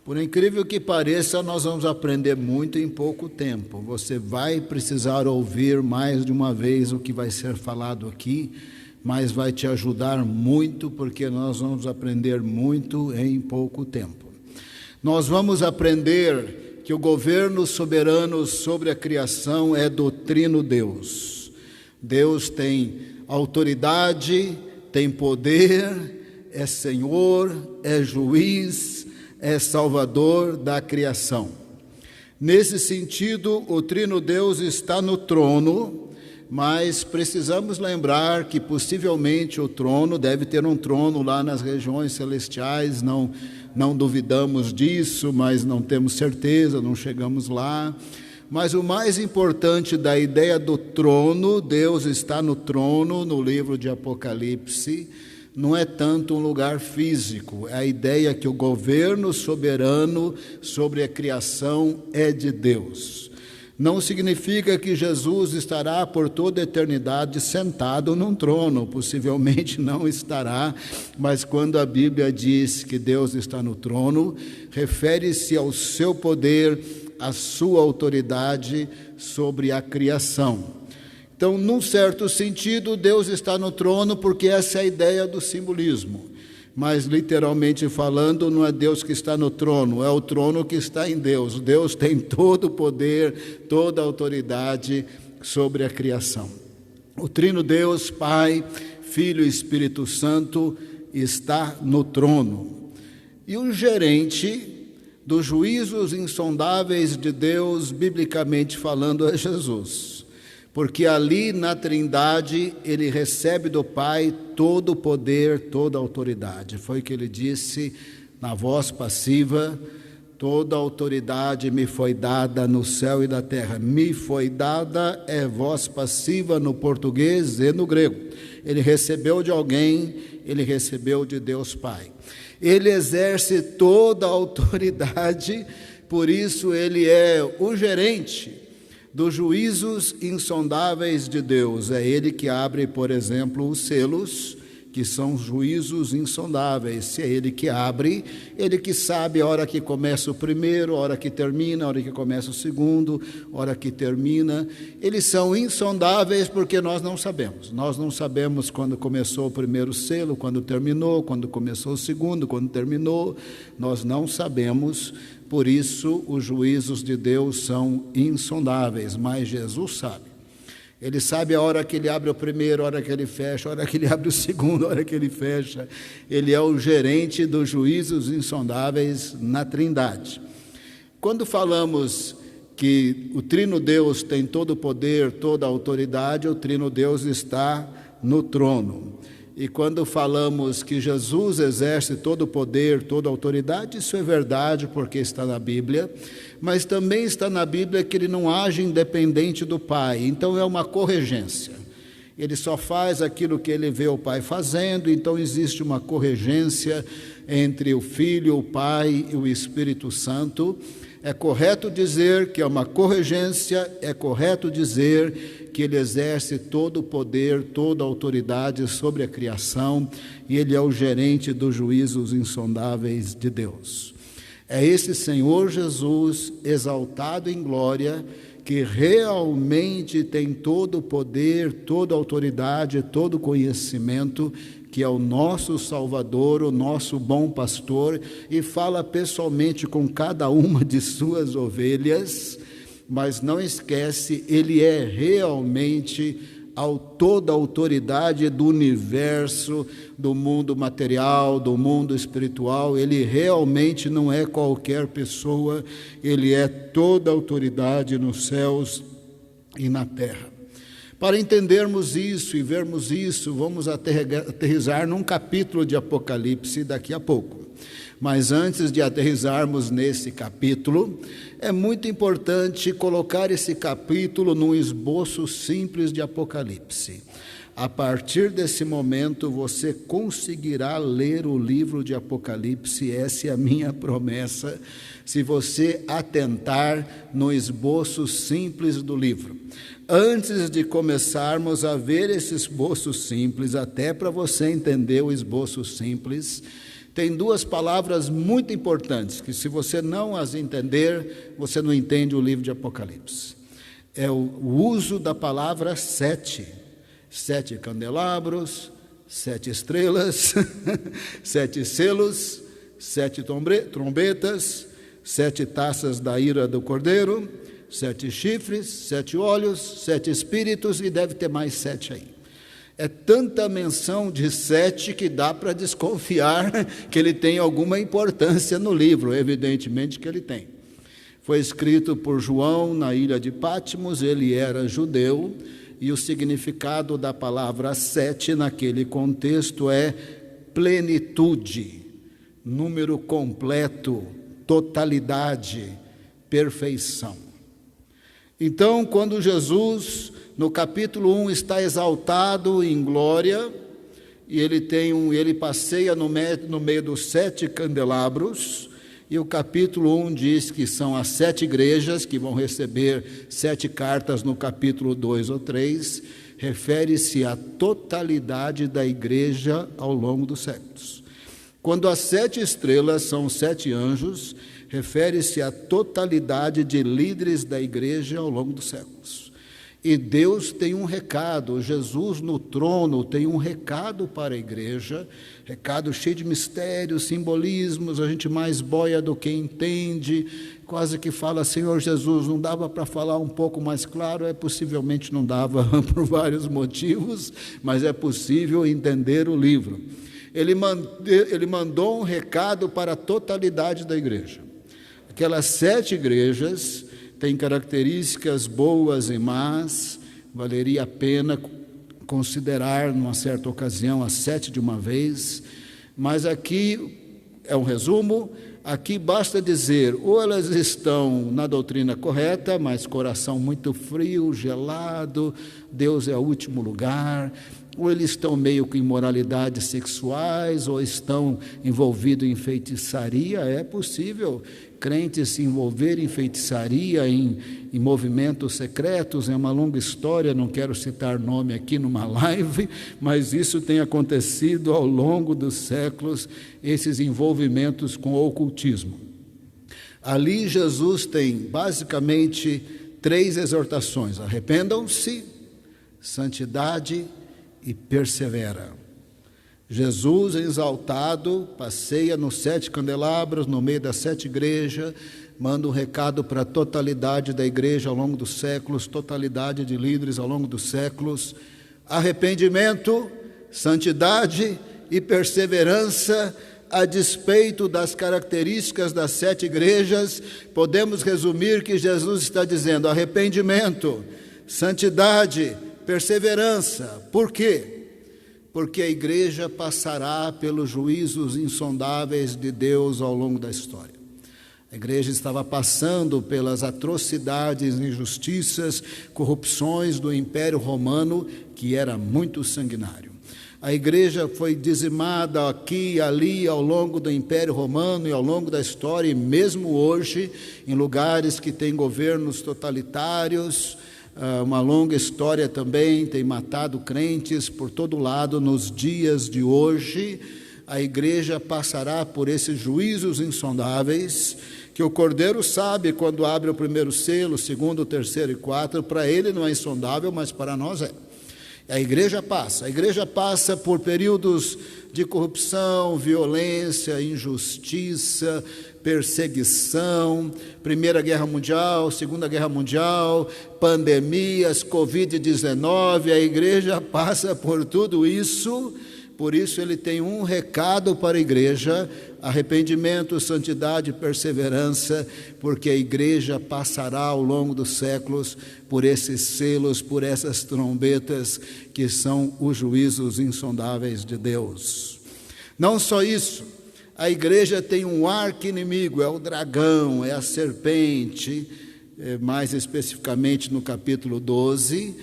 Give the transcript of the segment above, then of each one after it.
Por incrível que pareça, nós vamos aprender muito em pouco tempo. Você vai precisar ouvir mais de uma vez o que vai ser falado aqui, mas vai te ajudar muito, porque nós vamos aprender muito em pouco tempo. Nós vamos aprender que o governo soberano sobre a criação é do Trino Deus. Deus tem autoridade, tem poder, é Senhor, é juiz, é Salvador da criação. Nesse sentido, o Trino Deus está no trono, mas precisamos lembrar que possivelmente o trono deve ter um trono lá nas regiões celestiais, não duvidamos disso, mas não temos certeza, não chegamos lá. Mas o mais importante da ideia do trono, Deus está no trono, no livro de Apocalipse, não é tanto um lugar físico, é a ideia que o governo soberano sobre a criação é de Deus. Não significa que Jesus estará por toda a eternidade sentado num trono, possivelmente não estará, mas quando a Bíblia diz que Deus está no trono, refere-se ao seu poder, à sua autoridade sobre a criação. Então, num certo sentido, Deus está no trono porque essa é a ideia do simbolismo. Mas, literalmente falando, não é Deus que está no trono, é o trono que está em Deus. Deus tem todo o poder, toda a autoridade sobre a criação. O Trino Deus, Pai, Filho e Espírito Santo, está no trono. E o gerente dos juízos insondáveis de Deus, biblicamente falando, é Jesus. Porque ali na Trindade ele recebe do Pai todo o poder, toda a autoridade. Foi o que ele disse na voz passiva: toda a autoridade me foi dada no céu e na terra. Me foi dada é voz passiva no português e no grego. Ele recebeu de alguém, ele recebeu de Deus Pai. Ele exerce toda a autoridade, por isso ele é o gerente dos juízos insondáveis de Deus. É ele que abre, por exemplo, os selos, que são juízos insondáveis. Se é ele que abre, ele que sabe a hora que começa o primeiro, a hora que termina, a hora que começa o segundo, a hora que termina. Eles são insondáveis porque nós não sabemos. Nós não sabemos quando começou o primeiro selo, quando terminou, quando começou o segundo, quando terminou. Nós não sabemos. Por isso, os juízos de Deus são insondáveis, mas Jesus sabe. Ele sabe a hora que ele abre o primeiro, a hora que ele fecha, a hora que ele abre o segundo, a hora que ele fecha. Ele é o gerente dos juízos insondáveis na Trindade. Quando falamos que o Trino Deus tem todo o poder, toda a autoridade, o Trino Deus está no trono. E quando falamos que Jesus exerce todo o poder, toda a autoridade, isso é verdade porque está na Bíblia, mas também está na Bíblia que ele não age independente do Pai, então é uma corregência. Ele só faz aquilo que ele vê o Pai fazendo, então existe uma corregência entre o Filho, o Pai e o Espírito Santo. É correto dizer que é uma corregência, é correto dizer que ele exerce todo o poder, toda a autoridade sobre a criação, e ele é o gerente dos juízos insondáveis de Deus. É esse Senhor Jesus, exaltado em glória, que realmente tem todo o poder, toda a autoridade, todo o conhecimento, que é o nosso Salvador, o nosso bom pastor, e fala pessoalmente com cada uma de suas ovelhas, mas não esquece, ele é realmente toda a autoridade do universo, do mundo material, do mundo espiritual. Ele realmente não é qualquer pessoa, ele é toda a autoridade nos céus e na terra. Para entendermos isso e vermos isso, vamos aterrissar num capítulo de Apocalipse daqui a pouco. Mas antes de aterrissarmos nesse capítulo, é muito importante colocar esse capítulo num esboço simples de Apocalipse. A partir desse momento, você conseguirá ler o livro de Apocalipse, essa é a minha promessa, se você atentar no esboço simples do livro. Antes de começarmos a ver esse esboço simples, até para você entender o esboço simples, tem duas palavras muito importantes, que se você não as entender, você não entende o livro de Apocalipse. É o uso da palavra sete. 7 candelabros, 7 estrelas, 7 selos, 7 trombetas, 7 taças da ira do Cordeiro, 7 chifres, 7 olhos, 7 espíritos, e deve ter mais 7 aí. É tanta menção de 7 que dá para desconfiar que ele tem alguma importância no livro. Evidentemente que ele tem. Foi escrito por João na ilha de Patmos, ele era judeu, e o significado da palavra 7 naquele contexto é plenitude, número completo, totalidade, perfeição. Então, quando Jesus, no capítulo 1, está exaltado em glória, e ele passeia no meio dos 7 candelabros, e o capítulo 1 diz que são as 7 igrejas que vão receber 7 cartas no capítulo 2 ou 3, refere-se à totalidade da igreja ao longo dos séculos. Quando as 7 estrelas são 7 anjos, refere-se à totalidade de líderes da igreja ao longo dos séculos. E Deus tem um recado, Jesus no trono tem um recado para a igreja, recado cheio de mistérios, simbolismos, a gente mais boia do que entende, quase que fala, Senhor Jesus, não dava para falar um pouco mais claro? Possivelmente não dava por vários motivos, mas é possível entender o livro. Ele mandou um recado para a totalidade da igreja. Aquelas 7 igrejas têm características boas e más, valeria a pena considerar, numa certa ocasião, as 7 de uma vez, mas aqui é um resumo, aqui basta dizer, ou elas estão na doutrina correta, mas coração muito frio, gelado, Deus é o último lugar, ou eles estão meio com imoralidades sexuais, ou estão envolvidos em feitiçaria. É possível crentes se envolverem em feitiçaria, em movimentos secretos, é uma longa história, não quero citar nome aqui numa live, mas isso tem acontecido ao longo dos séculos, esses envolvimentos com o ocultismo. Ali Jesus tem basicamente 3 exortações: arrependam-se, santidade e persevera. Jesus, exaltado, passeia nos 7 candelabros, no meio das 7 igrejas, manda um recado para a totalidade da igreja ao longo dos séculos, totalidade de líderes ao longo dos séculos: arrependimento, santidade e perseverança. A despeito das características das 7 igrejas, podemos resumir que Jesus está dizendo arrependimento, santidade, perseverança. Por quê? Porque a igreja passará pelos juízos insondáveis de Deus ao longo da história. A igreja estava passando pelas atrocidades, injustiças, corrupções do Império Romano, que era muito sanguinário. A igreja foi dizimada aqui e ali ao longo do Império Romano e ao longo da história, e mesmo hoje, em lugares que têm governos totalitários. Uma longa história também, tem matado crentes por todo lado. Nos dias de hoje, a igreja passará por esses juízos insondáveis, que o Cordeiro sabe quando abre o primeiro selo, o segundo, o terceiro e 4, para ele não é insondável, mas para nós é. A igreja passa por períodos de corrupção, violência, injustiça, perseguição, Primeira Guerra Mundial, Segunda Guerra Mundial, pandemias, Covid-19, a igreja passa por tudo isso. Por isso ele tem um recado para a igreja: arrependimento, santidade e perseverança, porque a igreja passará ao longo dos séculos por esses selos, por essas trombetas, que são os juízos insondáveis de Deus. Não só isso, a igreja tem um arqui-inimigo, é o dragão, é a serpente. Mais especificamente no capítulo 12,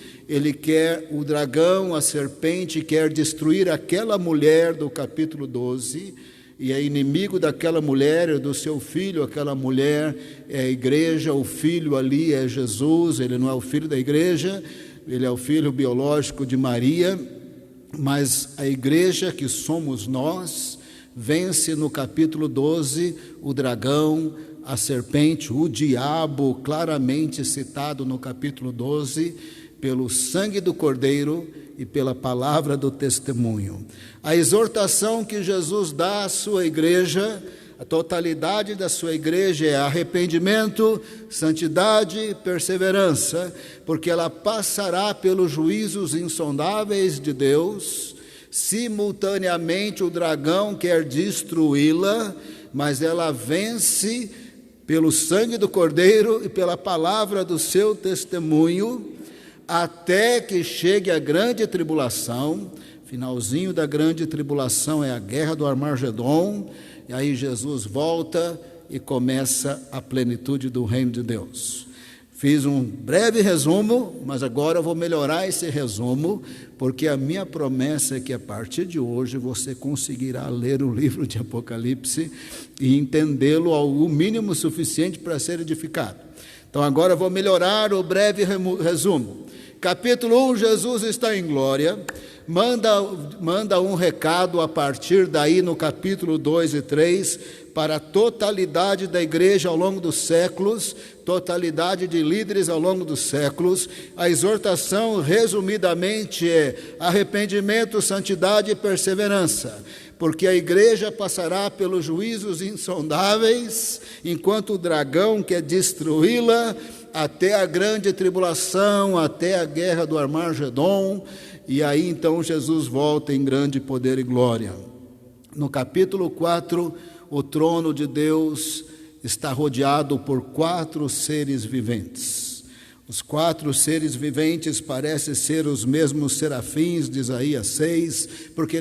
o dragão, a serpente, quer destruir aquela mulher do capítulo 12, e é inimigo daquela mulher, do seu filho. Aquela mulher é a igreja, o filho ali é Jesus. Ele não é o filho da igreja, ele é o filho biológico de Maria, mas a igreja, que somos nós, vence no capítulo 12 o dragão, a serpente, o diabo, claramente citado no capítulo 12, pelo sangue do Cordeiro e pela palavra do testemunho. A exortação que Jesus dá à sua igreja, a totalidade da sua igreja, é arrependimento, santidade e perseverança, porque ela passará pelos juízos insondáveis de Deus. Simultaneamente o dragão quer destruí-la, mas ela vence pelo sangue do Cordeiro e pela palavra do seu testemunho, até que chegue a grande tribulação. Finalzinho da grande tribulação é a guerra do Armagedon, e aí Jesus volta e começa a plenitude do reino de Deus. Fiz um breve resumo, mas agora eu vou melhorar esse resumo, porque a minha promessa é que a partir de hoje você conseguirá ler o livro de Apocalipse e entendê-lo ao mínimo suficiente para ser edificado. Então agora eu vou melhorar o breve resumo. Capítulo 1, Jesus está em glória, manda um recado a partir daí no capítulo 2 e 3, para a totalidade da igreja ao longo dos séculos, totalidade de líderes ao longo dos séculos. A exortação, resumidamente, é arrependimento, santidade e perseverança, porque a igreja passará pelos juízos insondáveis, enquanto o dragão quer destruí-la, até a grande tribulação, até a guerra do Armagedon, e aí então Jesus volta em grande poder e glória. No capítulo 4, o trono de Deus está rodeado por 4 seres viventes. Os 4 seres viventes parecem ser os mesmos serafins de Isaías 6, porque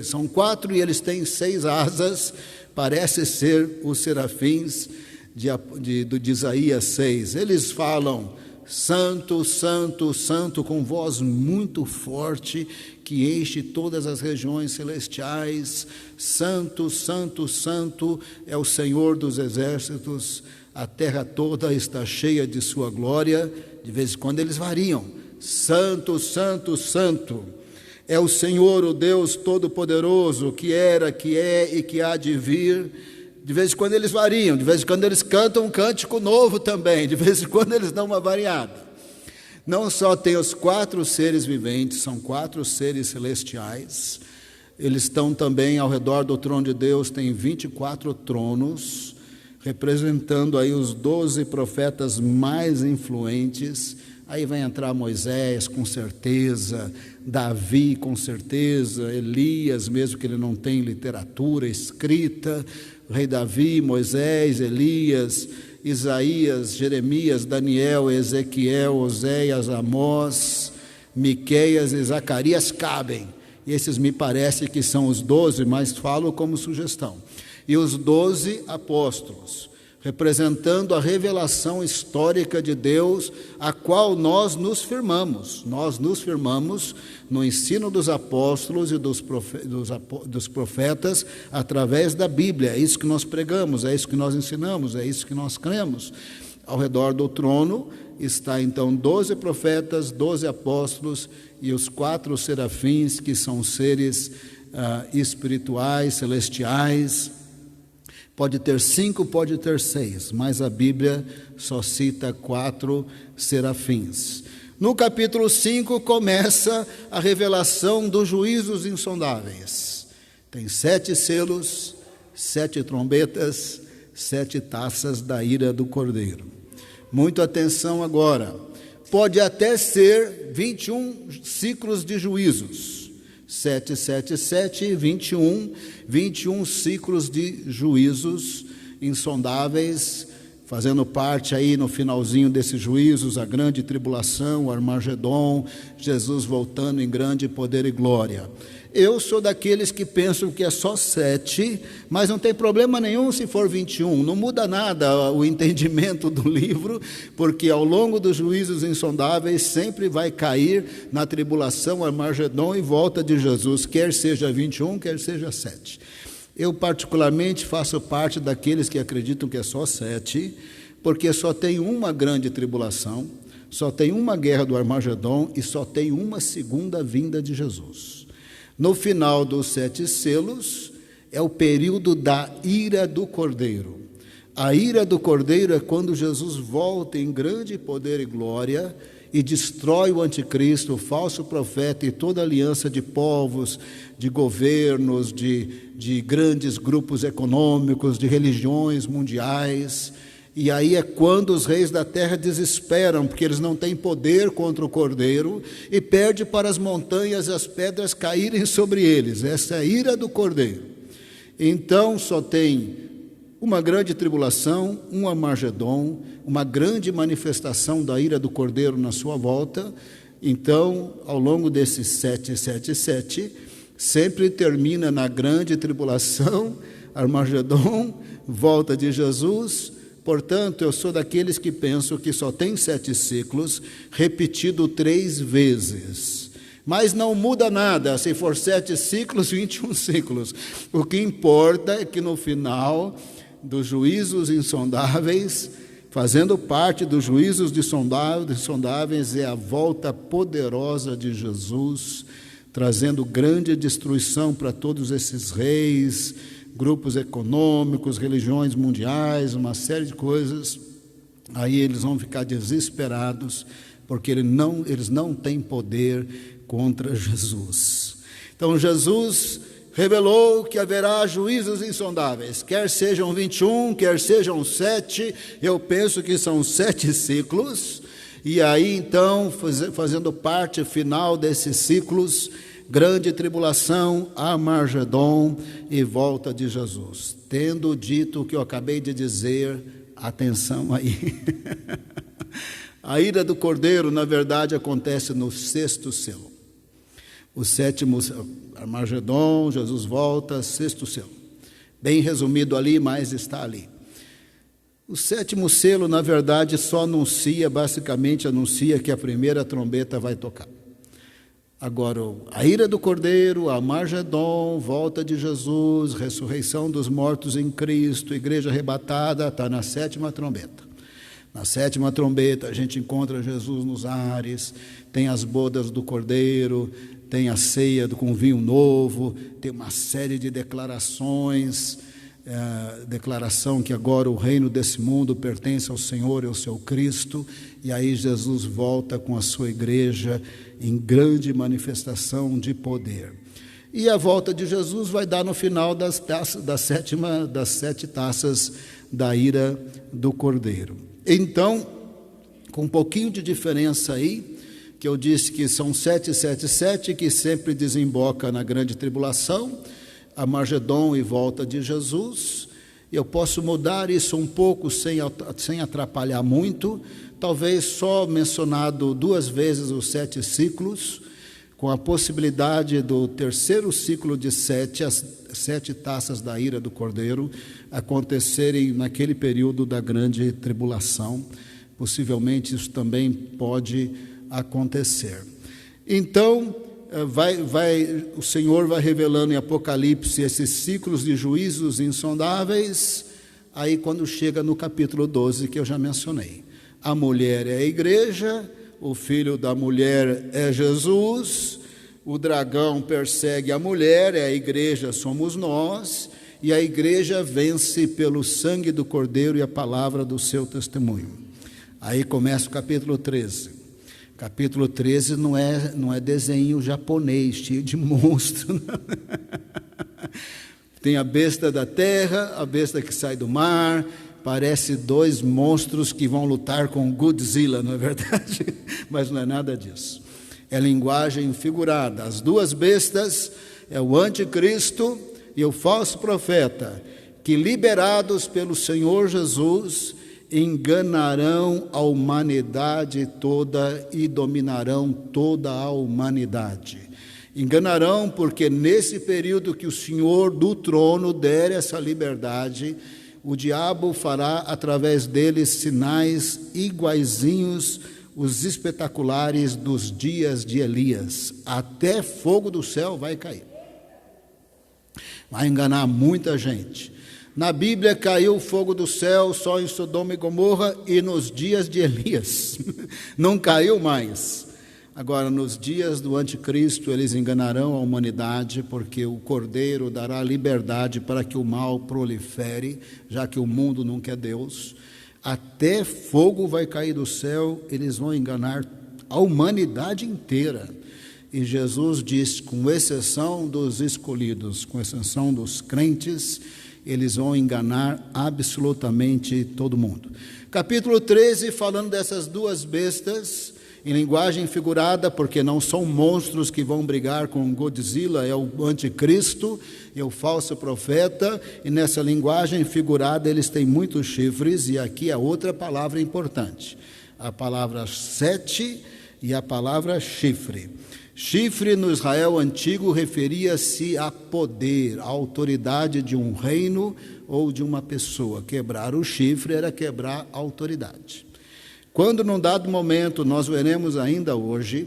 são 4 e eles têm 6 asas, parece ser os serafins de Isaías 6. Eles falam: Santo, Santo, Santo, com voz muito forte, que enche todas as regiões celestiais. Santo, Santo, Santo é o Senhor dos exércitos, a terra toda está cheia de sua glória. De vez em quando eles variam: Santo, Santo, Santo é o Senhor, o Deus Todo-Poderoso, que era, que é e que há de vir. De vez em quando eles variam, de vez em quando eles cantam um cântico novo também, de vez em quando eles dão uma variada. Não só tem os 4 seres viventes, são 4 seres celestiais, eles estão também ao redor do trono de Deus, tem 24 tronos, representando aí os 12 profetas mais influentes. Aí vai entrar Moisés, com certeza, Davi, com certeza, Elias, mesmo que ele não tenha literatura escrita, o rei Davi, Moisés, Elias, Isaías, Jeremias, Daniel, Ezequiel, Oséias, Amós, Miqueias e Zacarias cabem. Esses me parece que são os 12, mas falo como sugestão. E os 12 apóstolos, representando a revelação histórica de Deus, a qual nós nos firmamos. Nós nos firmamos no ensino dos apóstolos e dos profetas através da Bíblia. É isso que nós pregamos, é isso que nós ensinamos, é isso que nós cremos. Ao redor do trono está então 12 profetas, 12 apóstolos e os 4 serafins, que são seres espirituais, celestiais. Pode ter 5, pode ter 6, mas a Bíblia só cita 4 serafins. No capítulo 5 começa a revelação dos juízos insondáveis. Tem 7 selos, 7 trombetas, 7 taças da ira do Cordeiro. Muita atenção agora. Pode até ser 21 ciclos de juízos. 7, 7, 7, 21 ciclos de juízos insondáveis, fazendo parte aí no finalzinho desses juízos, a grande tribulação, o Armagedon, Jesus voltando em grande poder e glória. Eu sou daqueles que pensam que é só 7, mas não tem problema nenhum se for 21, não muda nada o entendimento do livro, porque ao longo dos juízos insondáveis sempre vai cair na tribulação, Armagedon e volta de Jesus, quer seja 21, quer seja 7. Eu particularmente faço parte daqueles que acreditam que é só 7, porque só tem uma grande tribulação, só tem uma guerra do Armagedon e só tem uma segunda vinda de Jesus. No final dos 7 selos, é o período da ira do Cordeiro. A ira do Cordeiro é quando Jesus volta em grande poder e glória e destrói o anticristo, o falso profeta e toda aliança de povos, de governos, de grandes grupos econômicos, de religiões mundiais. E aí é quando os reis da terra desesperam, porque eles não têm poder contra o Cordeiro, e pede para as montanhas e as pedras caírem sobre eles. Essa é a ira do Cordeiro. Então só tem uma grande tribulação, um Armagedon, uma grande manifestação da ira do Cordeiro na sua volta. Então, ao longo desses 777, sempre termina na grande tribulação, Armagedon, volta de Jesus. Portanto, eu sou daqueles que pensam que só tem 7 ciclos, repetido 3 vezes. Mas não muda nada, se for 7 ciclos, 21 ciclos. O que importa é que no final dos juízos insondáveis, fazendo parte dos juízos insondáveis, é a volta poderosa de Jesus, trazendo grande destruição para todos esses reis, grupos econômicos, religiões mundiais, uma série de coisas. Aí eles vão ficar desesperados, porque eles não têm poder contra Jesus. Então Jesus revelou que haverá juízos insondáveis, quer sejam 21, quer sejam 7, eu penso que são 7 ciclos, e aí então, fazendo parte final desses ciclos, grande tribulação, Armagedon e volta de Jesus. Tendo dito o que eu acabei de dizer, atenção aí. A ira do Cordeiro, na verdade, acontece no 6º selo. O 7º, Armagedon, Jesus volta, 6º selo. Bem resumido ali, mas está ali. O 7º selo, na verdade, só basicamente anuncia que a primeira trombeta vai tocar. Agora, a ira do Cordeiro, Armagedon, volta de Jesus, ressurreição dos mortos em Cristo, igreja arrebatada, está na 7ª trombeta. Na 7ª trombeta a gente encontra Jesus nos ares, tem as bodas do Cordeiro, tem a ceia com vinho novo, tem uma série de declarações, declaração que agora o reino desse mundo pertence ao Senhor e ao seu Cristo, e aí Jesus volta com a sua igreja em grande manifestação de poder. E a volta de Jesus vai dar no final das 7 taças da ira do Cordeiro. Então, com um pouquinho de diferença aí, que eu disse que são 777, que sempre desemboca na grande tribulação, Armagedon e volta de Jesus. Eu posso mudar isso um pouco sem atrapalhar muito, talvez só mencionado 2 vezes os 7 ciclos, com a possibilidade do 3º ciclo de 7, as 7 taças da ira do Cordeiro, acontecerem naquele período da grande tribulação. Possivelmente isso também pode acontecer. Então, o Senhor vai revelando em Apocalipse esses ciclos de juízos insondáveis. Aí quando chega no capítulo 12, que eu já mencionei, a mulher é a igreja, o filho da mulher é Jesus, o dragão persegue a mulher, é a igreja, somos nós, e a igreja vence pelo sangue do Cordeiro e a palavra do seu testemunho. Aí começa o capítulo 13. Capítulo 13 não é desenho japonês, cheio de monstro. Tem a besta da terra, a besta que sai do mar, parece 2 monstros que vão lutar com Godzilla, não é verdade? Mas não é nada disso. É linguagem figurada. As 2 bestas é o anticristo e o falso profeta, que liberados pelo Senhor Jesus enganarão a humanidade toda e dominarão toda a humanidade. Enganarão porque nesse período que o Senhor do trono der essa liberdade, o diabo fará através deles sinais iguaizinhos os espetaculares dos dias de Elias. Até fogo do céu vai cair. Vai enganar muita gente. Na Bíblia caiu o fogo do céu só em Sodoma e Gomorra e nos dias de Elias. Não caiu mais. Agora, nos dias do anticristo, eles enganarão a humanidade, porque o Cordeiro dará liberdade para que o mal prolifere, já que o mundo não quer Deus. Até fogo vai cair do céu, eles vão enganar a humanidade inteira. E Jesus diz, com exceção dos escolhidos, com exceção dos crentes, eles vão enganar absolutamente todo mundo. Capítulo 13, falando dessas duas bestas, em linguagem figurada, porque não são monstros que vão brigar com Godzilla, é o anticristo, é o falso profeta, e nessa linguagem figurada eles têm muitos chifres, e aqui é outra palavra importante, a palavra sete e a palavra chifre. Chifre no Israel antigo referia-se a poder, a autoridade de um reino ou de uma pessoa. Quebrar o chifre era quebrar a autoridade. Quando num dado momento nós veremos ainda hoje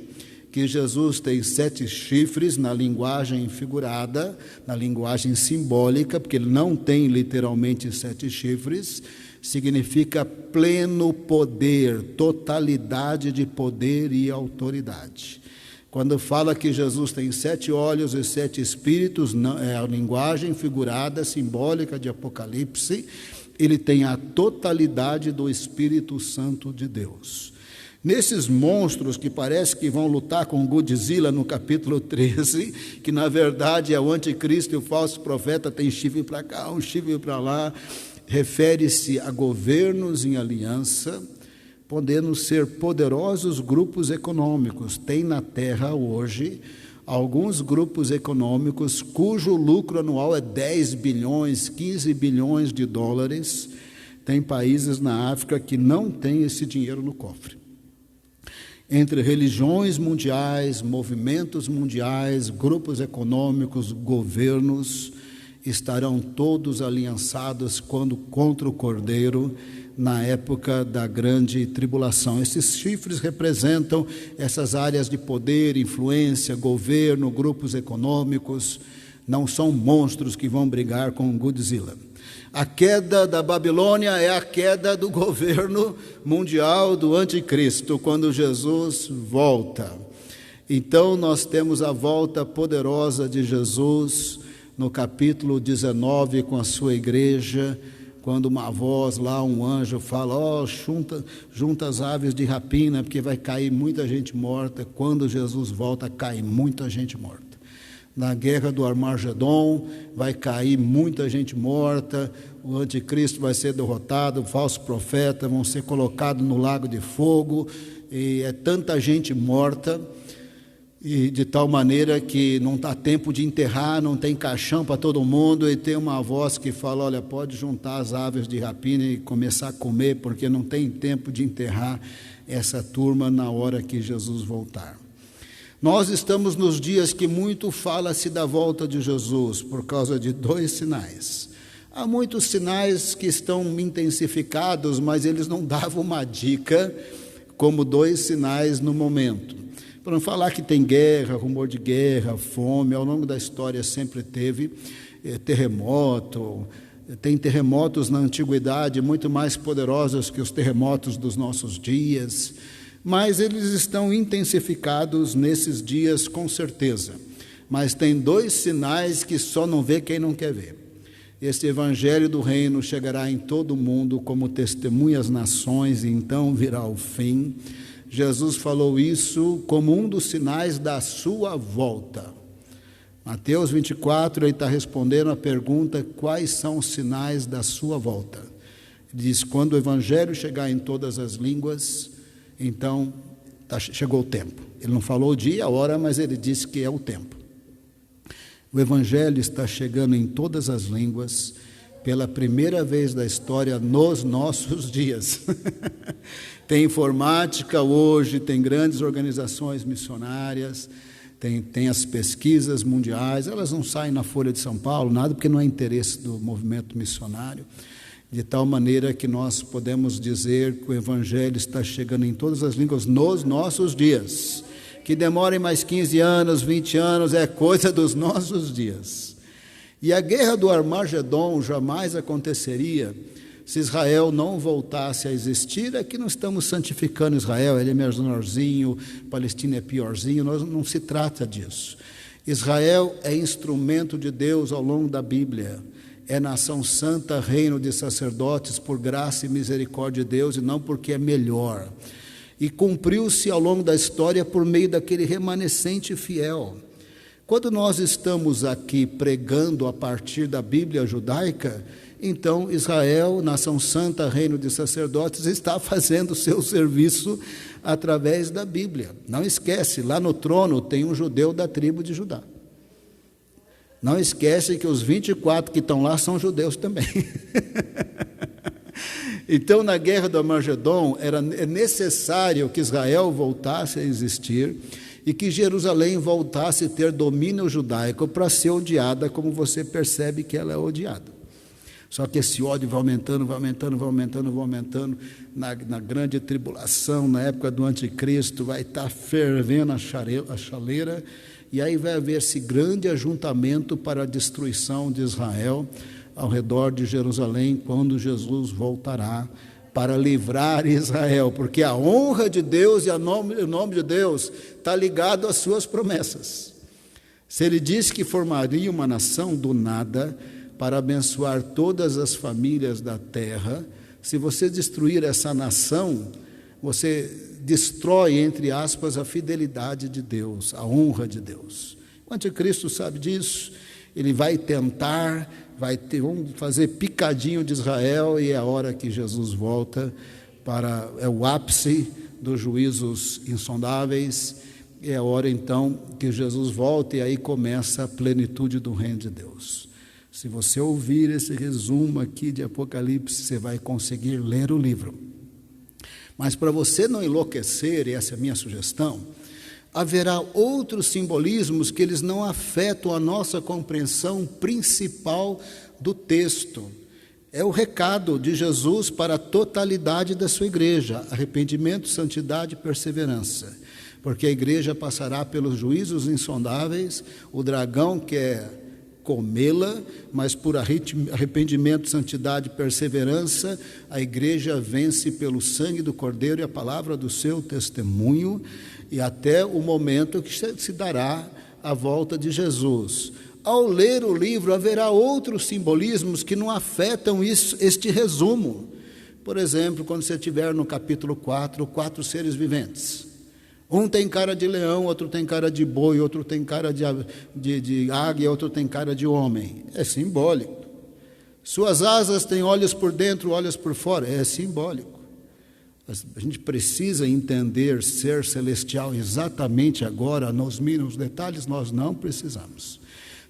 que Jesus tem 7 chifres na linguagem figurada, na linguagem simbólica, porque ele não tem literalmente 7 chifres, significa pleno poder, totalidade de poder e autoridade. Quando fala que Jesus tem 7 olhos e 7 espíritos, é a linguagem figurada, simbólica de Apocalipse, ele tem a totalidade do Espírito Santo de Deus. Nesses monstros que parece que vão lutar com Godzilla no capítulo 13, que na verdade é o anticristo e o falso profeta, tem chifre para cá, um chifre para lá, refere-se a governos em aliança, podendo ser poderosos grupos econômicos. Tem na Terra hoje alguns grupos econômicos cujo lucro anual é 10 bilhões, 15 bilhões de dólares. Tem países na África que não têm esse dinheiro no cofre. Entre religiões mundiais, movimentos mundiais, grupos econômicos, governos, estarão todos aliançados contra o Cordeiro, na época da grande tribulação. Esses chifres representam essas áreas de poder, influência, governo, grupos econômicos. Não são monstros que vão brigar com Godzilla. A queda da Babilônia é a queda do governo mundial do anticristo, quando Jesus volta. Então nós temos a volta poderosa de Jesus no capítulo 19 com a sua igreja, quando uma voz lá, um anjo fala, junta as aves de rapina, porque vai cair muita gente morta. Quando Jesus volta, cai muita gente morta. Na guerra do Armagedon, vai cair muita gente morta, o anticristo vai ser derrotado, o falso profeta vão ser colocados no lago de fogo, e é tanta gente morta, e de tal maneira que não dá tempo de enterrar, não tem caixão para todo mundo, e tem uma voz que fala, olha, pode juntar as aves de rapina e começar a comer, porque não tem tempo de enterrar essa turma na hora que Jesus voltar. Nós estamos nos dias que muito fala-se da volta de Jesus, por causa de 2 sinais. Há muitos sinais que estão intensificados, mas eles não davam uma dica como 2 sinais no momento. Para não falar que tem guerra, rumor de guerra, fome, ao longo da história sempre teve terremoto. Tem terremotos na antiguidade muito mais poderosos que os terremotos dos nossos dias, mas eles estão intensificados nesses dias com certeza. Mas tem 2 sinais que só não vê quem não quer ver. Este evangelho do reino chegará em todo o mundo como testemunha às nações, e então virá o fim. Jesus falou isso como um dos sinais da sua volta. Mateus 24, ele está respondendo a pergunta, quais são os sinais da sua volta? Ele diz, quando o evangelho chegar em todas as línguas, então chegou o tempo. Ele não falou o dia, a hora, mas ele disse que é o tempo. O evangelho está chegando em todas as línguas, pela primeira vez da história nos nossos dias. Tem informática hoje, tem grandes organizações missionárias, tem as pesquisas mundiais, elas não saem na Folha de São Paulo, nada, porque não é interesse do movimento missionário, de tal maneira que nós podemos dizer que o evangelho está chegando em todas as línguas nos nossos dias. Que demorem mais 15 anos, 20 anos, é coisa dos nossos dias. E a guerra do Armagedon jamais aconteceria, Se Israel não voltasse a existir, é que não estamos santificando Israel, ele é menorzinho, Palestina é piorzinho, não se trata disso. Israel é instrumento de Deus ao longo da Bíblia, é nação santa, reino de sacerdotes, por graça e misericórdia de Deus, e não porque é melhor. E cumpriu-se ao longo da história por meio daquele remanescente fiel. Quando nós estamos aqui pregando a partir da Bíblia judaica, então Israel, nação santa, reino de sacerdotes, está fazendo o seu serviço através da Bíblia. Não esquece, lá no trono tem um judeu da tribo de Judá. Não esquece que os 24 que estão lá são judeus também. Então, na guerra do Armagedon, é necessário que Israel voltasse a existir e que Jerusalém voltasse a ter domínio judaico para ser odiada, como você percebe que ela é odiada. Só que esse ódio vai aumentando, vai aumentando, vai aumentando, vai aumentando. Na grande tribulação, na época do anticristo, vai estar fervendo a chaleira, e aí vai haver esse grande ajuntamento para a destruição de Israel ao redor de Jerusalém, quando Jesus voltará para livrar Israel, porque a honra de Deus e o nome de Deus está ligado às suas promessas. Se ele disse que formaria uma nação do nada para abençoar todas as famílias da terra, se você destruir essa nação, você destrói, entre aspas, a fidelidade de Deus, a honra de Deus. O anticristo sabe disso, ele vai tentar, vamos fazer picadinho de Israel, e é a hora que Jesus volta é o ápice dos juízos insondáveis, é a hora então que Jesus volta, e aí começa a plenitude do reino de Deus. Se você ouvir esse resumo aqui de Apocalipse, você vai conseguir ler o livro. Mas para você não enlouquecer, e essa é a minha sugestão, haverá outros simbolismos que eles não afetam a nossa compreensão principal do texto. É o recado de Jesus para a totalidade da sua igreja: arrependimento, santidade e perseverança. Porque a igreja passará pelos juízos insondáveis, o dragão quer comê-la, mas por arrependimento, santidade e perseverança, a igreja vence pelo sangue do Cordeiro e a palavra do seu testemunho, e até o momento que se dará a volta de Jesus. Ao ler o livro, haverá outros simbolismos que não afetam este resumo. Por exemplo, quando você estiver no capítulo 4, 4 seres viventes. Um tem cara de leão, outro tem cara de boi, outro tem cara de águia, outro tem cara de homem. É simbólico. Suas asas têm olhos por dentro, olhos por fora. É simbólico. A gente precisa entender ser celestial exatamente agora, nos mínimos detalhes, nós não precisamos.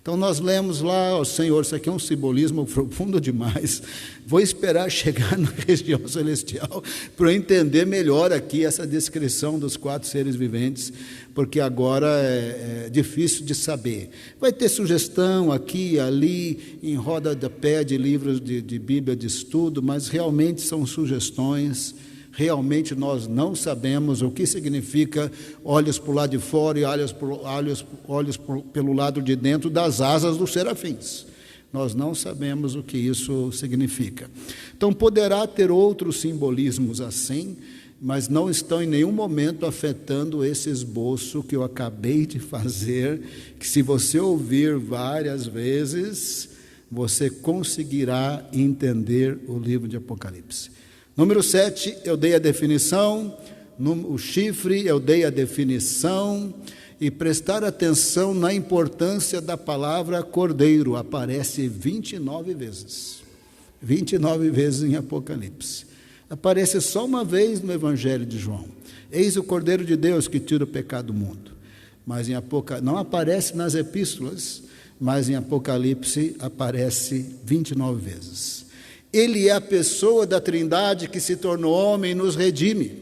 Então nós lemos lá, Senhor, isso aqui é um simbolismo profundo demais, vou esperar chegar na região celestial para eu entender melhor aqui essa descrição dos 4 seres viventes, porque agora é difícil de saber. Vai ter sugestão aqui e ali, em rodapé de livros de Bíblia de estudo, mas realmente são sugestões. Realmente nós não sabemos o que significa olhos por lá de fora e olhos pelo lado de dentro das asas dos serafins. Nós não sabemos o que isso significa. Então poderá ter outros simbolismos assim, mas não estão em nenhum momento afetando esse esboço que eu acabei de fazer, que se você ouvir várias vezes, você conseguirá entender o livro de Apocalipse. Número 7, eu dei a definição. O chifre, eu dei a definição. E prestar atenção na importância da palavra cordeiro. Aparece 29 vezes. 29 vezes em Apocalipse. Aparece só uma vez no Evangelho de João. Eis o Cordeiro de Deus que tira o pecado do mundo. Mas não aparece nas epístolas, mas em Apocalipse aparece 29 vezes. Ele é a pessoa da Trindade que se tornou homem e nos redime.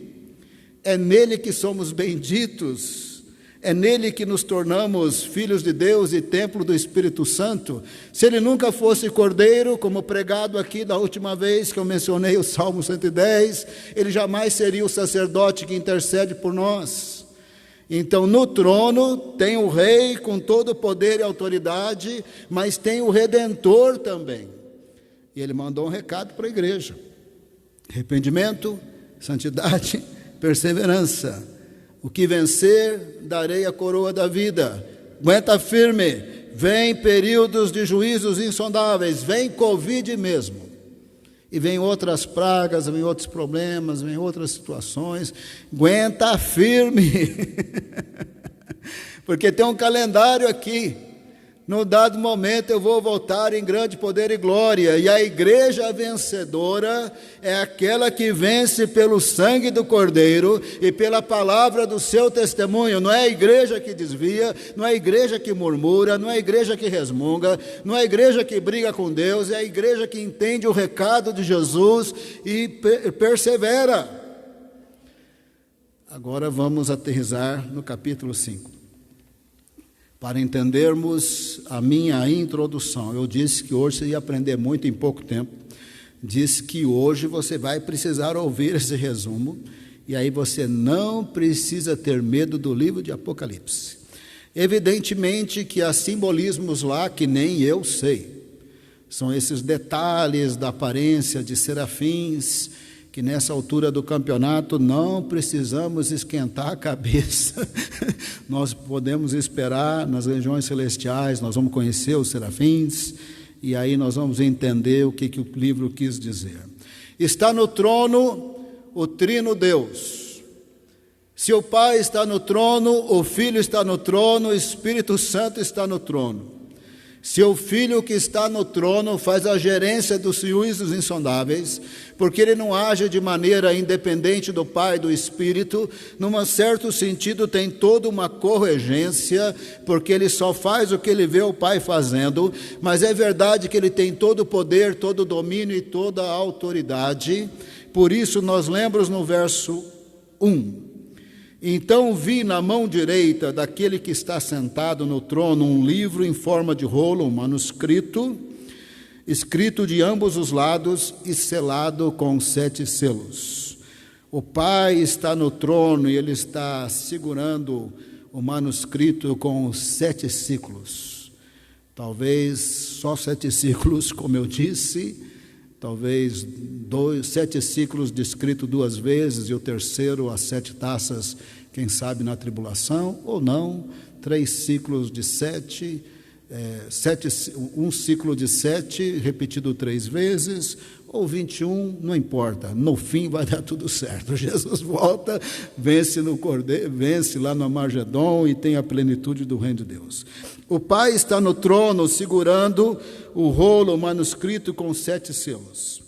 É nele que somos benditos. É nele que nos tornamos filhos de Deus e templo do Espírito Santo. Se ele nunca fosse cordeiro, como pregado aqui da última vez que eu mencionei o Salmo 110, ele jamais seria o sacerdote que intercede por nós. Então, no trono tem o rei com todo o poder e autoridade, mas tem o Redentor também. E ele mandou um recado para a igreja: arrependimento, santidade, perseverança. O que vencer, darei a coroa da vida. Aguenta firme. Vem períodos de juízos insondáveis, vem Covid mesmo. E vem outras pragas, vem outros problemas, vem outras situações. Aguenta firme. Porque tem um calendário aqui. No dado momento eu vou voltar em grande poder e glória. E a igreja vencedora é aquela que vence pelo sangue do Cordeiro e pela palavra do seu testemunho. Não é a igreja que desvia, não é a igreja que murmura, não é a igreja que resmunga, não é a igreja que briga com Deus, é a igreja que entende o recado de Jesus e persevera. Agora vamos aterrissar no capítulo 5. Para entendermos a minha introdução, eu disse que hoje você ia aprender muito em pouco tempo. Disse que hoje você vai precisar ouvir esse resumo, e aí você não precisa ter medo do livro de Apocalipse. Evidentemente que há simbolismos lá que nem eu sei. São esses detalhes da aparência de serafins, que nessa altura do campeonato não precisamos esquentar a cabeça. Nós podemos esperar nas regiões celestiais, nós vamos conhecer os serafins, e aí nós vamos entender o que o livro quis dizer. Está no trono o trino Deus. Se o Pai está no trono, o Filho está no trono, o Espírito Santo está no trono. Se o Filho que está no trono faz a gerência dos juízos insondáveis, porque ele não age de maneira independente do Pai e do Espírito, num certo sentido tem toda uma corregência, porque ele só faz o que ele vê o Pai fazendo, mas é verdade que ele tem todo o poder, todo o domínio e toda a autoridade. Por isso nós lembramos no verso 1. Então vi na mão direita daquele que está sentado no trono um livro em forma de rolo, um manuscrito, escrito de ambos os lados e selado com 7 selos. O Pai está no trono e ele está segurando o manuscrito com 7 ciclos. Talvez só 7 ciclos, como eu disse, talvez 7 ciclos descrito 2 vezes, e o terceiro as 7 taças, quem sabe na tribulação, ou não, 3 ciclos de 7, um ciclo de 7 repetido 3 vezes, ou 21, não importa, no fim vai dar tudo certo. Jesus volta, vence no Cordeiro, vence lá no Armagedon e tem a plenitude do reino de Deus. O Pai está no trono segurando o rolo, o manuscrito com 7 selos.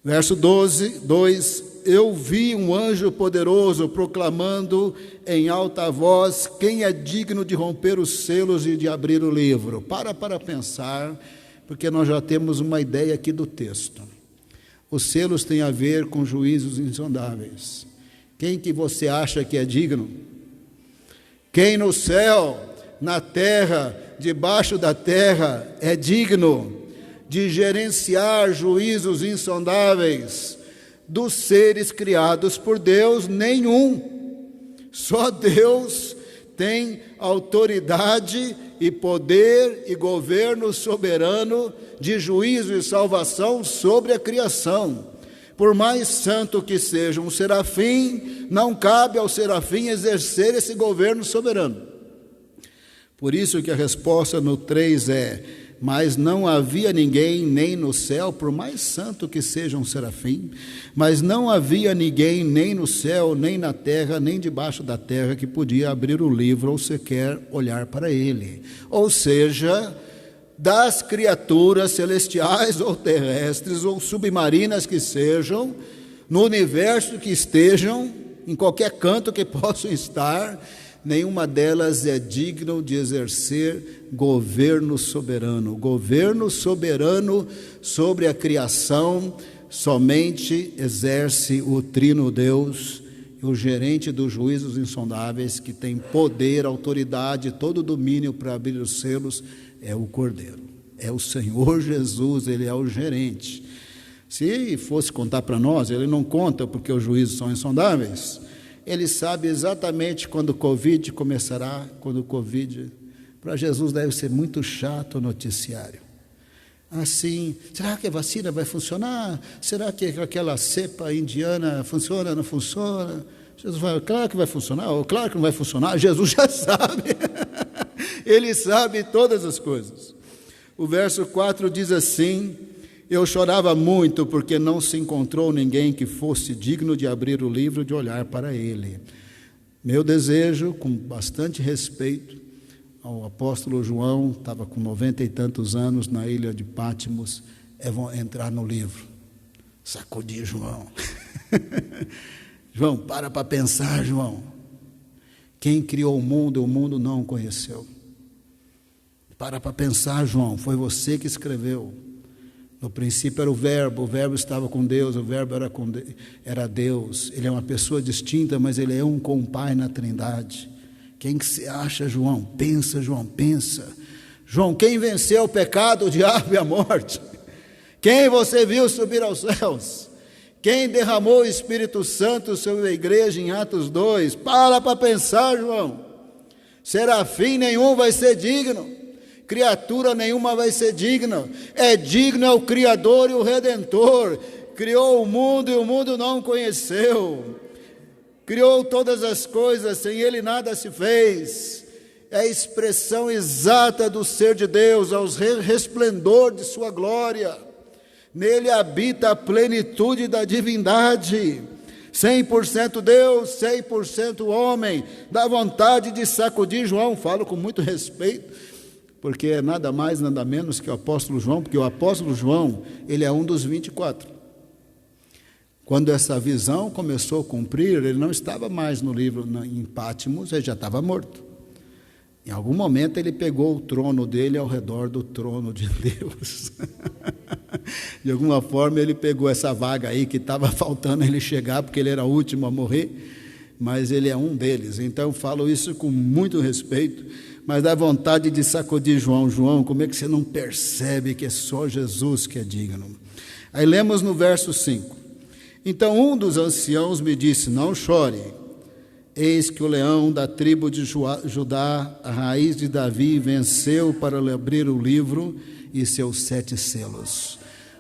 Verso 2: eu vi um anjo poderoso proclamando em alta voz: quem é digno de romper os selos e de abrir o livro? Para pensar, porque nós já temos uma ideia aqui do texto. Os selos têm a ver com juízos insondáveis. Quem que você acha que é digno? Quem no céu, na terra, debaixo da terra, é digno de gerenciar juízos insondáveis dos seres criados por Deus? Nenhum. Só Deus tem autoridade e poder e governo soberano de juízo e salvação sobre a criação. Por mais santo que seja um serafim, não cabe ao serafim exercer esse governo soberano. Por isso que a resposta no 3 é: mas não havia ninguém nem no céu, por mais santo que seja um serafim, mas não havia ninguém nem no céu, nem na terra, nem debaixo da terra que podia abrir o livro ou sequer olhar para ele. Ou seja, das criaturas celestiais ou terrestres ou submarinas que sejam, no universo que estejam, em qualquer canto que possam estar, nenhuma delas é digna de exercer governo soberano. Governo soberano sobre a criação somente exerce o trino Deus, o gerente dos juízos insondáveis, que tem poder, autoridade, todo o domínio para abrir os selos, é o Cordeiro, é o Senhor Jesus, ele é o gerente. Se fosse contar para nós, ele não conta porque os juízos são insondáveis. Ele sabe exatamente quando o Covid começará, quando o Covid... Para Jesus deve ser muito chato o noticiário. assim, será que a vacina vai funcionar? Será que aquela cepa indiana funciona, não funciona? Jesus vai, claro que vai funcionar, ou claro que não vai funcionar. Jesus já sabe, Ele sabe todas as coisas. O verso 4 diz assim: eu chorava muito porque não se encontrou ninguém que fosse digno de abrir o livro e de olhar para ele. Meu desejo, com bastante respeito ao apóstolo João, estava com 90 e tantos anos na ilha de Patmos, é entrar no livro. Sacudir João. João, para pensar, João. Quem criou o mundo não o conheceu. Para pensar, João, foi você que escreveu. No princípio era o verbo estava com Deus, o verbo era Deus. Ele é uma pessoa distinta, mas ele é um com o Pai na Trindade. Quem que você acha, João? Pensa, João, pensa. João, quem venceu o pecado, o diabo e a morte? Quem você viu subir aos céus? Quem derramou o Espírito Santo sobre a igreja em Atos 2? Para pensar, João. Serafim nenhum vai ser digno. Criatura nenhuma vai ser digna. É digno é o Criador e o Redentor. Criou o mundo e o mundo não o conheceu. Criou todas as coisas, sem Ele nada se fez. É a expressão exata do ser de Deus, ao resplendor de sua glória. Nele habita a plenitude da divindade. 100% Deus, 100% homem. Dá vontade de sacudir João, falo com muito respeito, porque é nada mais, nada menos que o apóstolo João, porque o apóstolo João, ele é um dos 24. Quando essa visão começou a cumprir, ele não estava mais no livro em Patmos, ele já estava morto. Em algum momento ele pegou o trono dele ao redor do trono de Deus. De alguma forma ele pegou essa vaga aí que estava faltando ele chegar, porque ele era o último a morrer, mas ele é um deles. Então eu falo isso com muito respeito, mas dá vontade de sacudir João. João, como é que você não percebe que é só Jesus que é digno? Aí lemos no verso 5. Então um dos anciãos me disse, não chore, eis que o leão da tribo de Judá, a raiz de Davi, venceu para lhe abrir o livro e seus 7 selos.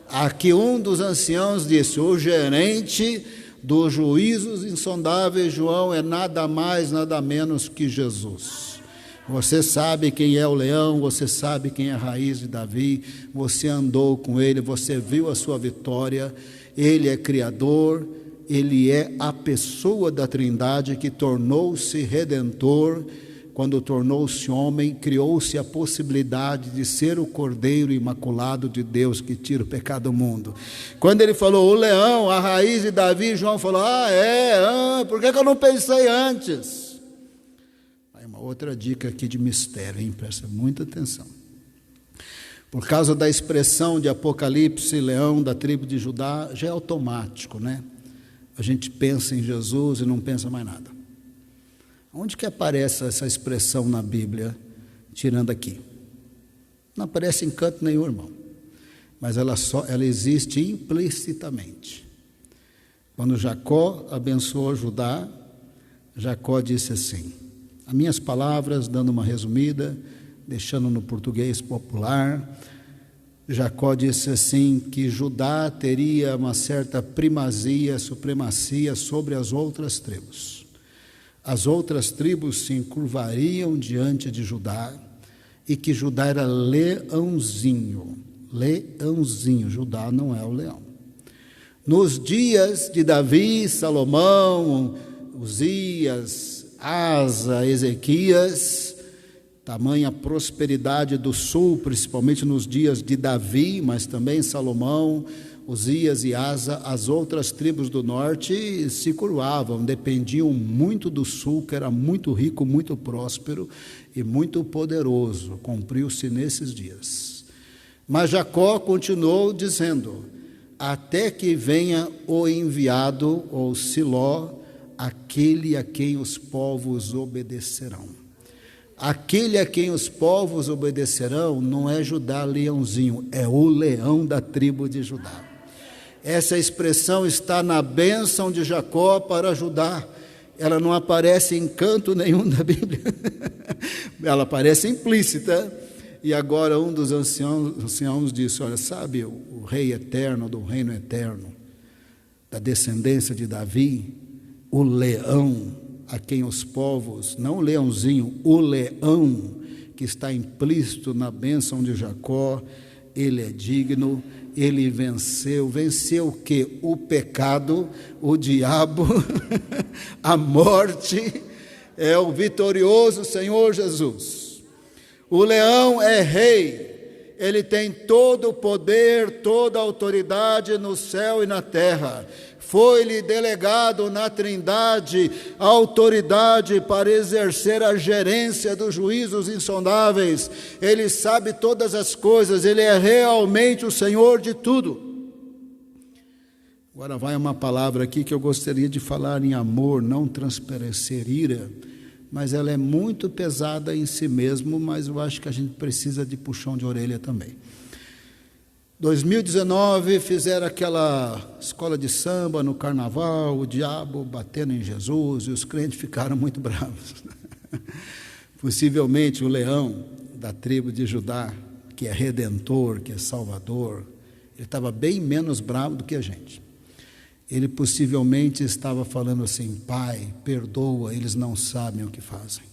Aqui um dos anciãos disse, o gerente dos juízos insondáveis, João, é nada mais, nada menos que Jesus. Você sabe quem é o leão, você sabe quem é a raiz de Davi, você andou com ele, você viu a sua vitória. Ele é Criador, Ele é a pessoa da Trindade que tornou-se Redentor. Quando tornou-se homem, criou-se a possibilidade de ser o Cordeiro Imaculado de Deus que tira o pecado do mundo. Quando ele falou, o leão, a raiz de Davi, João falou, por que eu não pensei antes? Aí uma outra dica aqui de mistério, hein? Presta muita atenção. Por causa da expressão de Apocalipse, leão da tribo de Judá, já é automático, né? A gente pensa em Jesus e não pensa mais nada. Onde que aparece essa expressão na Bíblia, tirando aqui? Não aparece em canto nenhum, irmão. Mas ela existe implicitamente. Quando Jacó abençoou Judá, Jacó disse assim, as minhas palavras, dando uma resumida, deixando no português popular, Jacó disse assim, que Judá teria uma certa primazia, supremacia sobre as outras tribos. As outras tribos se encurvariam diante de Judá, e que Judá era leãozinho, Judá não é o leão. Nos dias de Davi, Salomão, Uzias, Asa, Ezequias, tamanha prosperidade do sul, principalmente nos dias de Davi, mas também Salomão, Uzias e Asa, as outras tribos do norte se curvavam, dependiam muito do sul, que era muito rico, muito próspero e muito poderoso. Cumpriu-se nesses dias. Mas Jacó continuou dizendo, até que venha o enviado, ou Siló, aquele a quem os povos obedecerão. Aquele a quem os povos obedecerão não é Judá leãozinho, é o leão da tribo de Judá. Essa expressão está na bênção de Jacó para Judá. Ela não aparece em canto nenhum da Bíblia. Ela aparece implícita, E agora um dos anciãos disse: olha, sabe o rei eterno do reino eterno, da descendência de Davi, o leão a quem os povos, não o leãozinho, o leão que está implícito na bênção de Jacó, ele é digno, ele venceu o quê? O pecado, o diabo, a morte, é o vitorioso Senhor Jesus. O leão é rei, ele tem todo o poder, toda a autoridade no céu e na terra. Foi-lhe delegado na Trindade a autoridade para exercer a gerência dos juízos insondáveis. Ele sabe todas as coisas, ele é realmente o Senhor de tudo. Agora vai uma palavra aqui que eu gostaria de falar em amor, não transparecer ira, mas ela é muito pesada em si mesmo, mas eu acho que a gente precisa de puxão de orelha também. 2019 fizeram aquela escola de samba no carnaval, o diabo batendo em Jesus, e os crentes ficaram muito bravos. Possivelmente o leão da tribo de Judá, que é redentor, que é salvador, ele estava bem menos bravo do que a gente. Ele possivelmente estava falando assim: Pai, perdoa, eles não sabem o que fazem,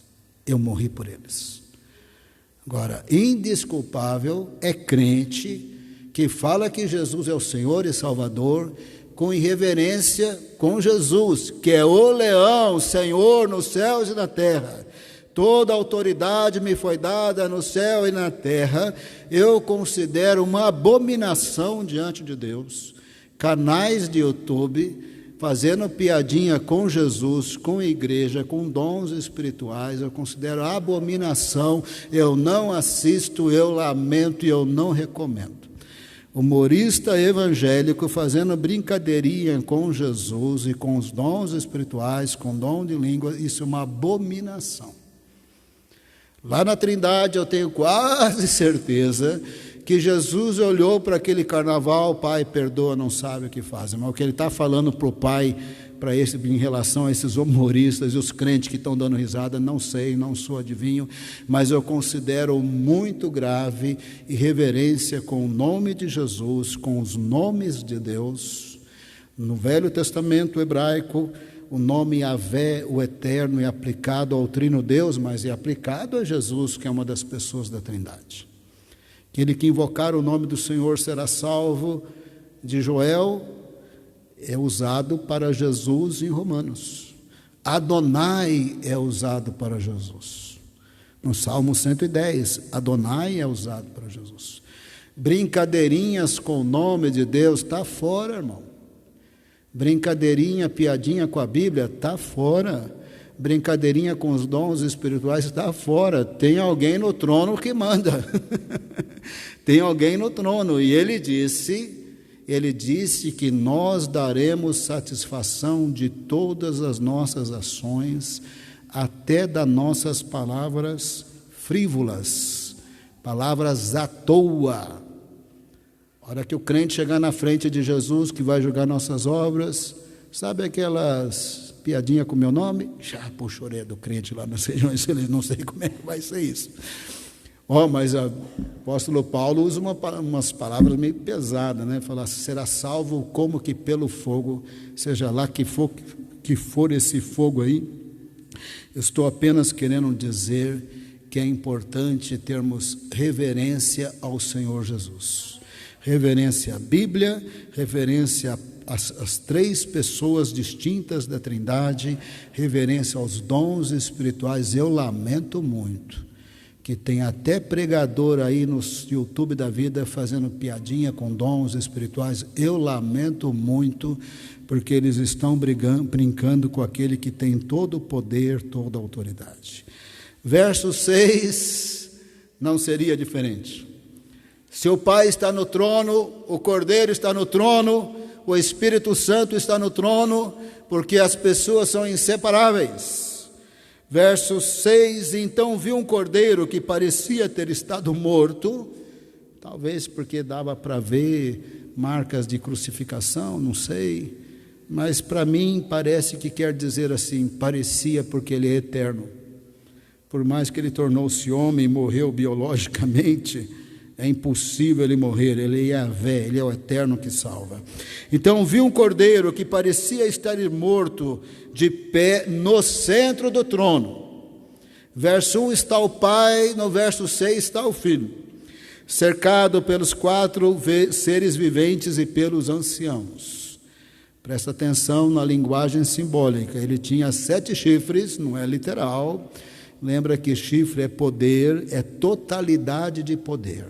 eu morri por eles. Agora, indesculpável é crente que fala que Jesus é o Senhor e Salvador, com irreverência com Jesus, que é o leão, Senhor nos céus e na terra. Toda autoridade me foi dada no céu e na terra. Eu considero uma abominação diante de Deus. Canais de YouTube fazendo piadinha com Jesus, com igreja, com dons espirituais, eu considero abominação. Eu não assisto, eu lamento e eu não recomendo. Humorista evangélico fazendo brincadeirinha com Jesus e com os dons espirituais, com dom de língua, isso é uma abominação. Lá na Trindade eu tenho quase certeza que Jesus olhou para aquele carnaval: Pai, perdoa, não sabe o que fazem. Mas o que ele está falando para o Pai, em relação a esses humoristas e os crentes que estão dando risada, não sei, não sou adivinho, mas eu considero muito grave irreverência com o nome de Jesus, com os nomes de Deus. No Velho Testamento hebraico, o nome Yahvé, o Eterno, é aplicado ao Trino Deus, mas é aplicado a Jesus, que é uma das pessoas da Trindade. Aquele que invocar o nome do Senhor será salvo, de Joel, é usado para Jesus em Romanos. Adonai é usado para Jesus. No Salmo 110, Adonai é usado para Jesus. Brincadeirinhas com o nome de Deus, está fora, irmão. Brincadeirinha, piadinha com a Bíblia, está fora. Brincadeirinha com os dons espirituais, está fora. Tem alguém no trono que manda. Tem alguém no trono. E ele disse que nós daremos satisfação de todas as nossas ações, até das nossas palavras frívolas, palavras à toa. A hora que o crente chegar na frente de Jesus, que vai julgar nossas obras, sabe aquelas piadinhas com o meu nome? Já puxa a orelha do crente lá, não sei como é que vai ser isso. Mas o apóstolo Paulo usa umas palavras meio pesadas, né? Fala: será salvo como que pelo fogo, seja lá que for esse fogo aí. Eu estou apenas querendo dizer que é importante termos reverência ao Senhor Jesus. Reverência à Bíblia, reverência às três pessoas distintas da Trindade, reverência aos dons espirituais. Eu lamento muito que tem até pregador aí no YouTube da vida fazendo piadinha com dons espirituais. Eu lamento muito, porque eles estão brincando com aquele que tem todo o poder, toda a autoridade. Verso 6, não seria diferente. Se o Pai está no trono, o Cordeiro está no trono, o Espírito Santo está no trono, porque as pessoas são inseparáveis. Verso 6, então viu um cordeiro que parecia ter estado morto, talvez porque dava para ver marcas de crucificação, não sei, mas para mim parece que quer dizer assim, parecia porque ele é eterno, por mais que ele tornou-se homem e morreu biologicamente, é impossível ele morrer, ele é Yahvé, ele é o eterno que salva. Então viu um cordeiro que parecia estar morto, de pé no centro do trono. Verso 1 está o Pai, no verso 6 está o Filho, cercado pelos 4 seres viventes e pelos anciãos. Presta atenção na linguagem simbólica, ele tinha 7 chifres, não é literal. Lembra que chifre é poder, é totalidade de poder.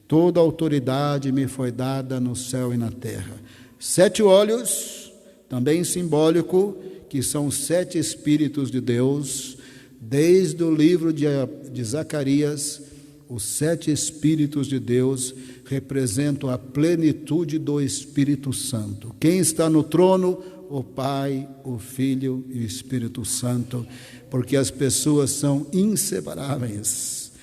Toda autoridade me foi dada no céu e na terra. 7 olhos, também simbólico, que são 7 Espíritos de Deus. Desde o livro de Zacarias, os 7 Espíritos de Deus representam a plenitude do Espírito Santo. Quem está no trono? O Pai, o Filho e o Espírito Santo, porque as pessoas são inseparáveis.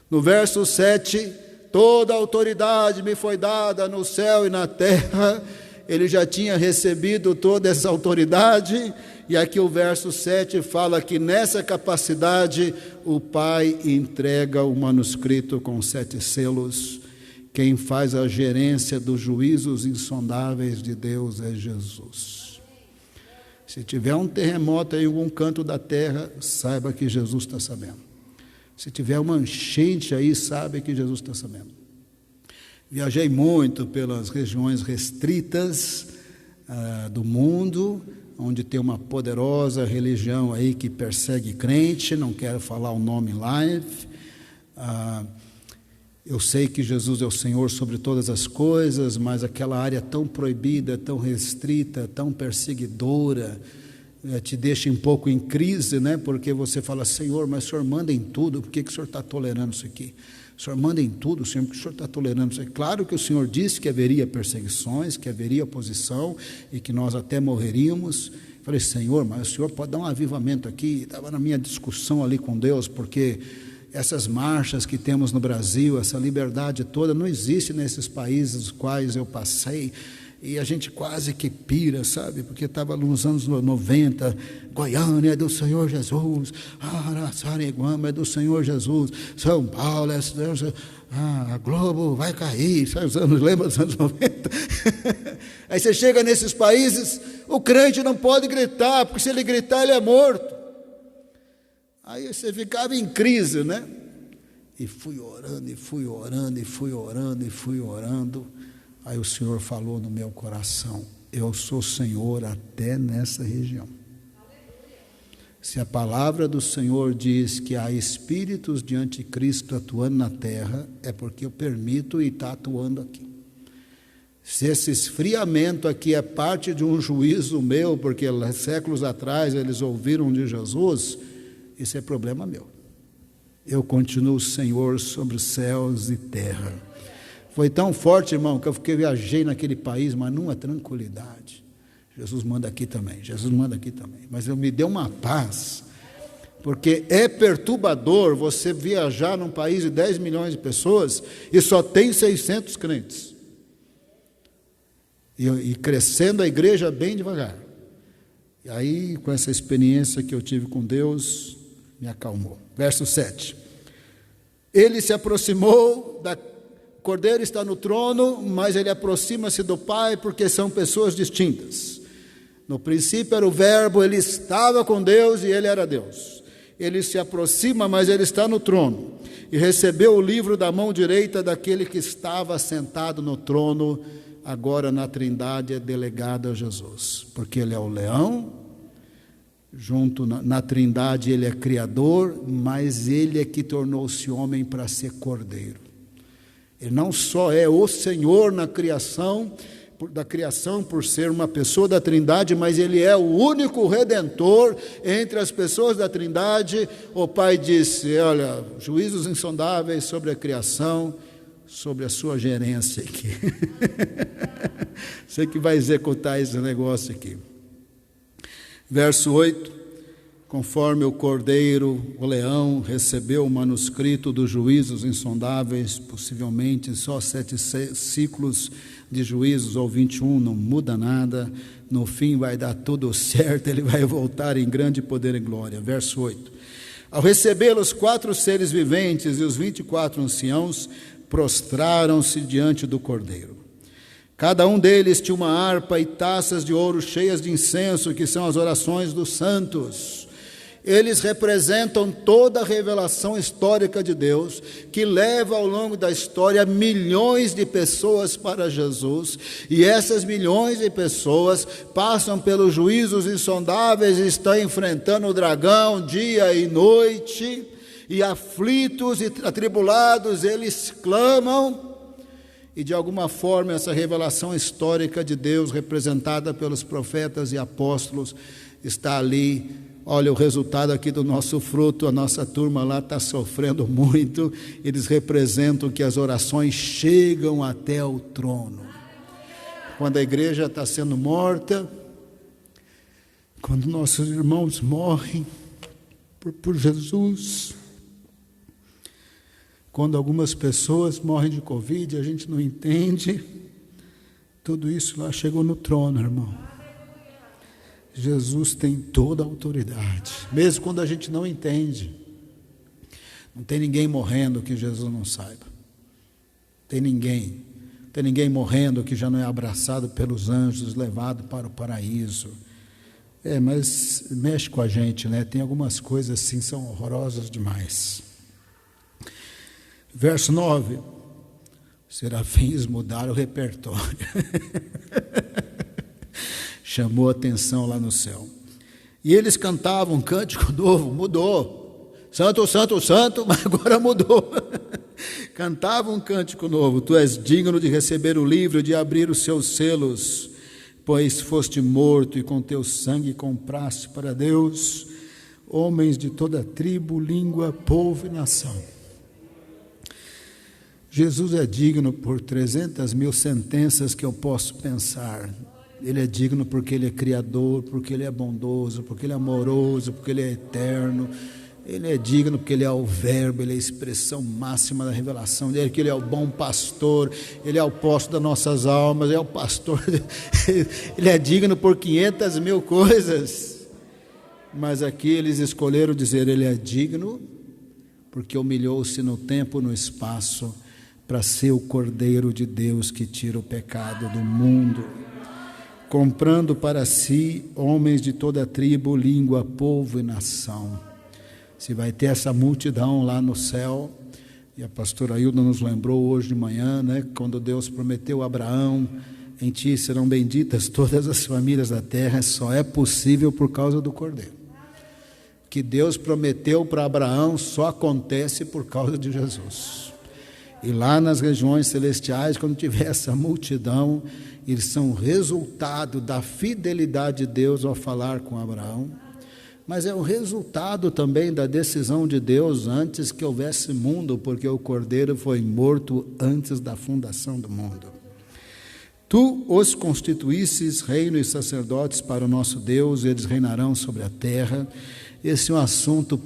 No verso 7, toda a autoridade me foi dada no céu e na terra. Ele já tinha recebido toda essa autoridade, e aqui o verso 7 fala que nessa capacidade o Pai entrega o manuscrito com 7 selos. Quem faz a gerência dos juízos insondáveis de Deus é Jesus. Se tiver um terremoto em algum canto da terra, saiba que Jesus está sabendo. Se tiver uma enchente aí, sabe que Jesus está sabendo. Viajei muito pelas regiões restritas do mundo, onde tem uma poderosa religião aí que persegue crente, não quero falar o nome em live. Eu sei que Jesus é o Senhor sobre todas as coisas, mas aquela área tão proibida, tão restrita, tão perseguidora, te deixa um pouco em crise, né? Porque você fala, Senhor, mas o Senhor manda em tudo, por que o Senhor está tolerando isso aqui? O Senhor manda em tudo, Senhor, por que o Senhor está tolerando isso aqui? Claro que o Senhor disse que haveria perseguições, que haveria oposição e que nós até morreríamos. Falei, Senhor, mas o Senhor pode dar um avivamento aqui? Estava na minha discussão ali com Deus, porque essas marchas que temos no Brasil, essa liberdade toda, não existe nesses países os quais eu passei, e a gente quase que pira, sabe, porque estava nos anos 90, Goiânia é do Senhor Jesus, Araçariguama é do Senhor Jesus, São Paulo é do Senhor, a Globo vai cair, sabe, lembra dos anos 90? Aí você chega nesses países, o crente não pode gritar, porque se ele gritar ele é morto. Aí você ficava em crise, né? E fui orando, e fui orando, e fui orando, e fui orando. Aí o Senhor falou no meu coração, eu sou Senhor até nessa região. Se a palavra do Senhor diz que há espíritos de anticristo atuando na terra, é porque eu permito e está atuando aqui. Se esse esfriamento aqui é parte de um juízo meu, porque séculos atrás eles ouviram de Jesus, isso é problema meu. Eu continuo Senhor sobre os céus e terra. Foi tão forte, irmão, que eu viajei naquele país, mas numa tranquilidade. Jesus manda aqui também, Jesus manda aqui também. Mas me deu uma paz, porque é perturbador você viajar num país de 10 milhões de pessoas e só tem 600 crentes. E crescendo a igreja bem devagar. E aí, com essa experiência que eu tive com Deus, me acalmou. Verso 7. Ele se aproximou, o Cordeiro está no trono, mas ele aproxima-se do Pai, porque são pessoas distintas. No princípio era o Verbo, ele estava com Deus e ele era Deus. Ele se aproxima, mas ele está no trono. E recebeu o livro da mão direita daquele que estava sentado no trono, agora na Trindade é delegado a Jesus. Porque ele é o leão, junto na Trindade ele é Criador, mas ele é que tornou-se homem para ser Cordeiro. Ele não só é o Senhor na criação, da criação por ser uma pessoa da Trindade, mas ele é o único Redentor entre as pessoas da Trindade. O Pai disse, olha, juízos insondáveis sobre a criação, sobre a sua gerência aqui. Você que vai executar esse negócio aqui. Verso 8. Conforme o cordeiro, o leão, recebeu o manuscrito dos juízos insondáveis, possivelmente só 7 ciclos de juízos, ou 21, não muda nada, no fim vai dar tudo certo, ele vai voltar em grande poder e glória. Verso 8. Ao recebê-lo, os 4 seres viventes e os 24 anciãos prostraram-se diante do Cordeiro. Cada um deles tinha uma harpa e taças de ouro cheias de incenso, que são as orações dos santos. Eles representam toda a revelação histórica de Deus, que leva ao longo da história milhões de pessoas para Jesus, e essas milhões de pessoas passam pelos juízos insondáveis e estão enfrentando o dragão dia e noite, e aflitos e atribulados eles clamam, e de alguma forma essa revelação histórica de Deus, representada pelos profetas e apóstolos, está ali. Olha o resultado aqui do nosso fruto, a nossa turma lá está sofrendo muito, eles representam que as orações chegam até o trono. Quando a igreja está sendo morta, quando nossos irmãos morrem por Jesus, quando algumas pessoas morrem de Covid, a gente não entende, tudo isso lá chegou no trono, irmão. Jesus tem toda a autoridade, mesmo quando a gente não entende. Não tem ninguém morrendo que Jesus não saiba. Tem ninguém morrendo que já não é abraçado pelos anjos, levado para o paraíso. Mas mexe com a gente, né? Tem algumas coisas assim, são horrorosas demais. Verso 9, serafins mudaram o repertório. Chamou a atenção lá no céu. E eles cantavam um cântico novo, mudou. Santo, santo, santo, mas agora mudou. Cantavam um cântico novo. Tu és digno de receber o livro, de abrir os seus selos, pois foste morto e com teu sangue compraste para Deus homens de toda tribo, língua, povo e nação. Jesus é digno por 300.000 sentenças que eu posso pensar. Ele é digno porque Ele é Criador, porque Ele é bondoso, porque Ele é amoroso, porque Ele é eterno. Ele é digno porque Ele é o Verbo, Ele é a expressão máxima da revelação dele, que Ele é o bom pastor, Ele é o posto das nossas almas, Ele é o pastor. Ele é digno por 500.000 coisas. Mas aqui eles escolheram dizer, Ele é digno porque humilhou-se no tempo e no espaço para ser o Cordeiro de Deus que tira o pecado do mundo, comprando para si homens de toda tribo, língua, povo e nação. Se vai ter essa multidão lá no céu, e a pastora Hilda nos lembrou hoje de manhã, né, quando Deus prometeu a Abraão, em ti serão benditas todas as famílias da terra, só é possível por causa do Cordeiro. Que Deus prometeu para Abraão só acontece por causa de Jesus. E lá nas regiões celestiais, quando tiver essa multidão, eles são resultado da fidelidade de Deus ao falar com Abraão, mas é o resultado também da decisão de Deus antes que houvesse mundo, porque o Cordeiro foi morto antes da fundação do mundo. Tu os constituísses reino e sacerdotes para o nosso Deus, eles reinarão sobre a terra. Esse é um assunto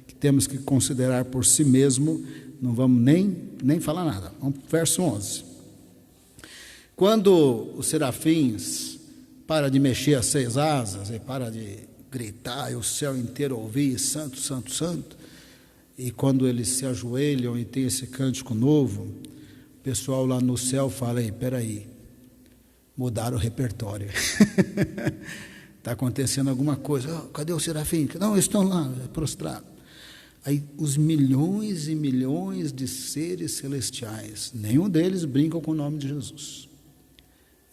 que temos que considerar por si mesmo, não vamos nem falar nada. Vamos para o verso 11. Quando os serafins param de mexer as 6 asas e param de gritar e o céu inteiro ouvir santo, santo, santo, e quando eles se ajoelham e tem esse cântico novo, o pessoal lá no céu fala, peraí, mudaram o repertório. Está acontecendo alguma coisa. Cadê os serafins? Não, estão lá, prostrados. Aí os milhões e milhões de seres celestiais, nenhum deles brincam com o nome de Jesus.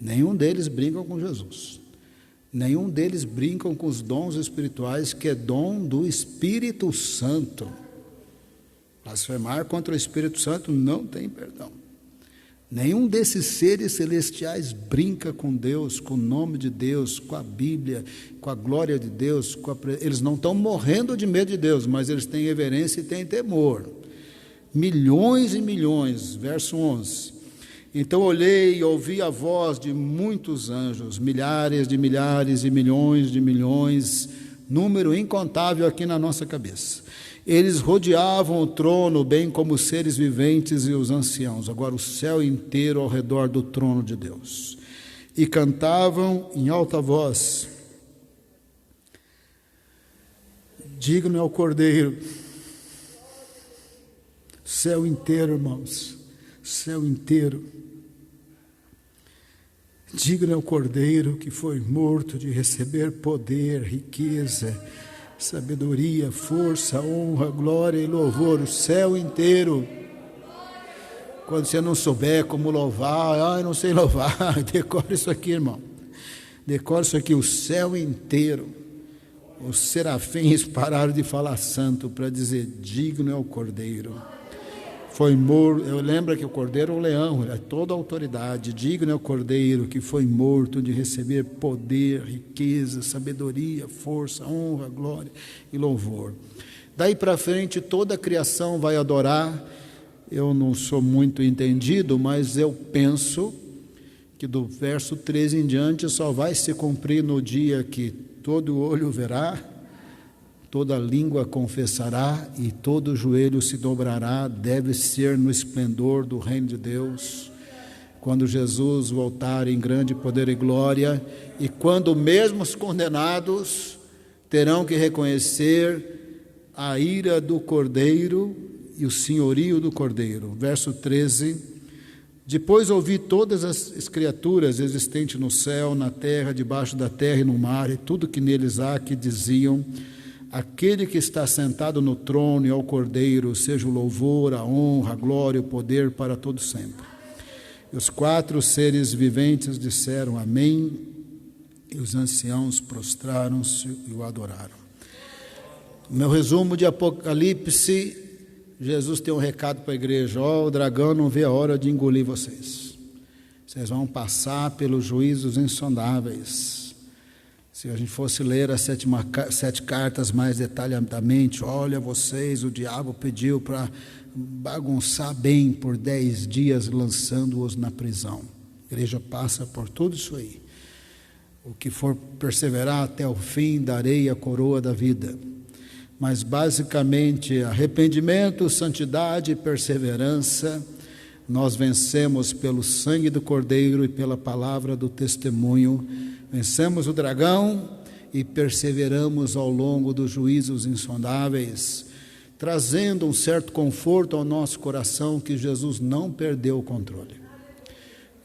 Nenhum deles brincam com Jesus. Nenhum deles brincam com os dons espirituais, que é dom do Espírito Santo. Blasfemar contra o Espírito Santo não tem perdão. Nenhum desses seres celestiais brinca com Deus, com o nome de Deus, com a Bíblia, com a glória de Deus. Eles não estão morrendo de medo de Deus, mas eles têm reverência e têm temor. Milhões e milhões, verso 11. Então olhei e ouvi a voz de muitos anjos, milhares de milhares e milhões de milhões, número incontável aqui na nossa cabeça. Eles rodeavam o trono, bem como os seres viventes e os anciãos, agora o céu inteiro ao redor do trono de Deus, e cantavam em alta voz, Digno é o Cordeiro. Céu inteiro, irmãos, céu inteiro. Digno é o Cordeiro que foi morto de receber poder, riqueza, sabedoria, força, honra, glória e louvor, o céu inteiro. Quando você não souber como louvar, eu não sei louvar, decore isso aqui, irmão. Decore isso aqui, o céu inteiro. Os serafins pararam de falar santo para dizer, digno é o Cordeiro. Foi morto, eu lembro que o Cordeiro é o leão, é toda a autoridade. Digno é o Cordeiro que foi morto de receber poder, riqueza, sabedoria, força, honra, glória e louvor. Daí para frente toda a criação vai adorar. Eu não sou muito entendido, mas eu penso que do verso 13 em diante só vai se cumprir no dia que todo olho verá, toda língua confessará e todo joelho se dobrará. Deve ser no esplendor do reino de Deus, quando Jesus voltar em grande poder e glória, e quando mesmo os condenados terão que reconhecer a ira do Cordeiro e o senhorio do Cordeiro. Verso 13: depois ouvi todas as criaturas existentes no céu, na terra, debaixo da terra e no mar, e tudo que neles há, que diziam: aquele que está sentado no trono e ao Cordeiro, seja o louvor, a honra, a glória e o poder para todo sempre. E os 4 seres viventes disseram amém, e os anciãos prostraram-se e o adoraram. O meu resumo de Apocalipse: Jesus tem um recado para a igreja: o dragão não vê a hora de engolir vocês. Vocês vão passar pelos juízos insondáveis. Se a gente fosse ler as 7 cartas mais detalhadamente, olha vocês, o diabo pediu para bagunçar bem por 10 dias, lançando-os na prisão. A igreja passa por tudo isso aí. O que for perseverar até o fim, darei a coroa da vida. Mas basicamente, arrependimento, santidade e perseverança, nós vencemos pelo sangue do Cordeiro e pela palavra do testemunho. Vencemos o dragão e perseveramos ao longo dos juízos insondáveis, trazendo um certo conforto ao nosso coração que Jesus não perdeu o controle.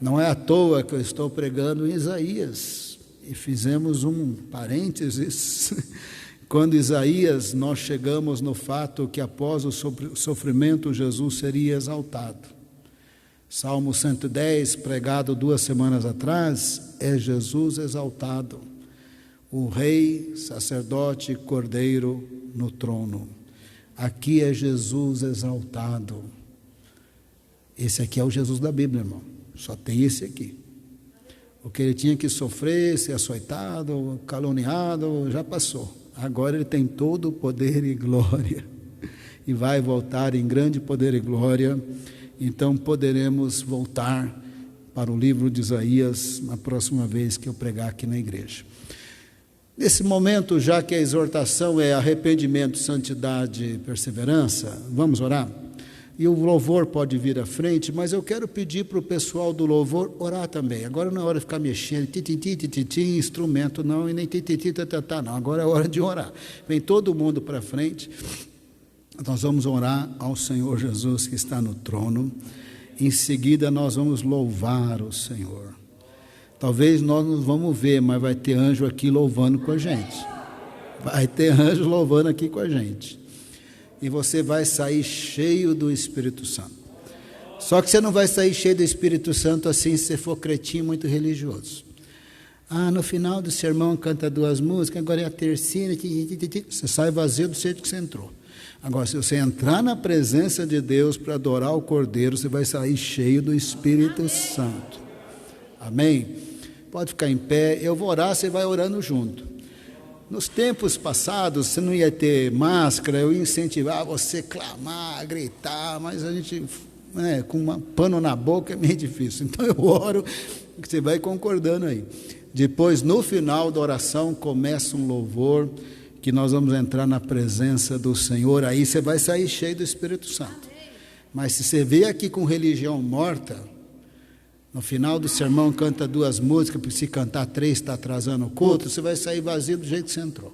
Não é à toa que eu estou pregando em Isaías, e fizemos um parênteses. Quando Isaías, nós chegamos no fato que após o sofrimento Jesus seria exaltado. Salmo 110, pregado 2 semanas atrás, é Jesus exaltado, o rei, sacerdote, cordeiro no trono. Aqui é Jesus exaltado. Esse aqui é o Jesus da Bíblia, irmão. Só tem esse aqui. O que ele tinha que sofrer, ser açoitado, caluniado, já passou. Agora ele tem todo o poder e glória, e vai voltar em grande poder e glória. Então poderemos voltar para o livro de Isaías na próxima vez que eu pregar aqui na igreja. Nesse momento, já que a exortação é arrependimento, santidade e perseverança, vamos orar? E o louvor pode vir à frente, mas eu quero pedir para o pessoal do louvor orar também. Agora não é hora de ficar mexendo, instrumento não, e nem não. Agora é hora de orar. Vem todo mundo para frente. Nós vamos orar ao Senhor Jesus que está no trono. Em seguida nós vamos louvar o Senhor. Talvez nós não vamos ver, mas vai ter anjo aqui louvando com a gente. Vai ter anjo louvando aqui com a gente. E você vai sair cheio do Espírito Santo. Só que você não vai sair cheio do Espírito Santo assim se você for cretinho muito religioso. No final do sermão canta 2 músicas, agora é a terceira. Você sai vazio do jeito que você entrou. Agora, se você entrar na presença de Deus para adorar o Cordeiro, você vai sair cheio do Espírito Santo. Amém? Pode ficar em pé, eu vou orar, você vai orando junto. Nos tempos passados, você não ia ter máscara, eu ia incentivar você a clamar, a gritar, mas a gente, com um pano na boca é meio difícil. Então eu oro, que você vai concordando aí. Depois, no final da oração, começa um louvor, que nós vamos entrar na presença do Senhor, aí você vai sair cheio do Espírito Santo. Mas se você vier aqui com religião morta, no final do sermão canta 2 músicas, porque se cantar 3 está atrasando o culto, você vai sair vazio do jeito que você entrou.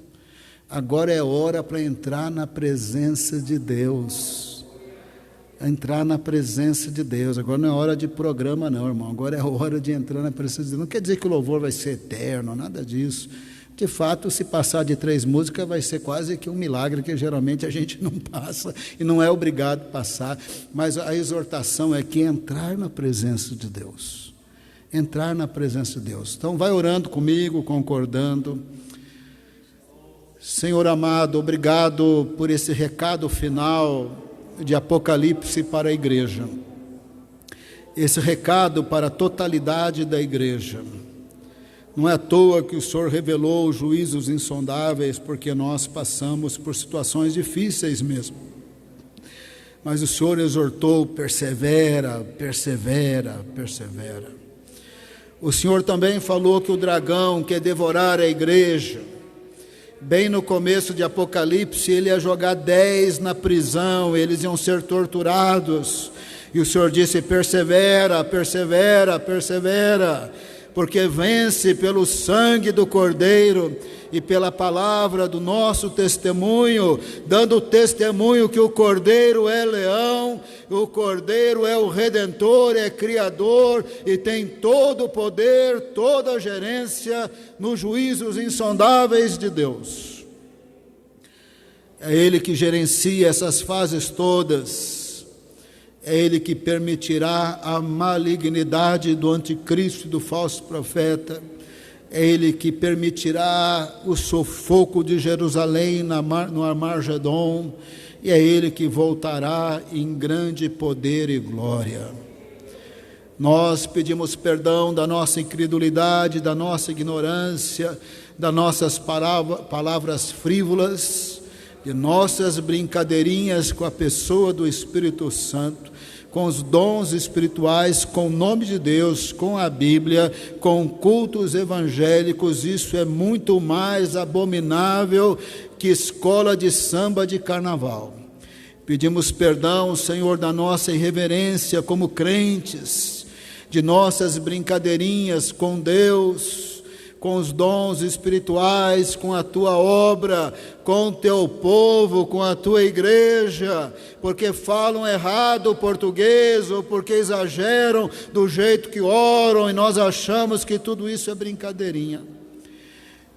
Agora é hora para entrar na presença de Deus. Entrar na presença de Deus. Agora não é hora de programa não, irmão. Agora é hora de entrar na presença de Deus. Não quer dizer que o louvor vai ser eterno, nada disso. De fato, se passar de 3 músicas, vai ser quase que um milagre, que geralmente a gente não passa e não é obrigado a passar. Mas a exortação é que entrar na presença de Deus. Entrar na presença de Deus. Então vai orando comigo, concordando. Senhor amado, obrigado por esse recado final de Apocalipse para a igreja. Esse recado para a totalidade da igreja. Não é à toa que o Senhor revelou juízos insondáveis, porque nós passamos por situações difíceis mesmo. Mas o Senhor exortou: persevera, persevera, persevera. O Senhor também falou que o dragão quer devorar a igreja. Bem no começo de Apocalipse, ele ia jogar 10 na prisão, eles iam ser torturados. E o Senhor disse: persevera, persevera, persevera, porque vence pelo sangue do Cordeiro e pela palavra do nosso testemunho, dando testemunho que o Cordeiro é leão, o Cordeiro é o Redentor, é Criador e tem todo o poder, toda a gerência nos juízos insondáveis de Deus. É Ele que gerencia essas fases todas. É Ele que permitirá a malignidade do anticristo e do falso profeta. É Ele que permitirá o sufoco de Jerusalém no Armagedon. E é Ele que voltará em grande poder e glória. Nós pedimos perdão da nossa incredulidade, da nossa ignorância, das nossas palavras frívolas, de nossas brincadeirinhas com a pessoa do Espírito Santo, com os dons espirituais, com o nome de Deus, com a Bíblia, com cultos evangélicos. Isso é muito mais abominável que escola de samba de carnaval. Pedimos perdão, Senhor, da nossa irreverência como crentes, de nossas brincadeirinhas com Deus, com os dons espirituais, com a tua obra, com o teu povo, com a tua igreja, porque falam errado o português, ou porque exageram do jeito que oram, e nós achamos que tudo isso é brincadeirinha.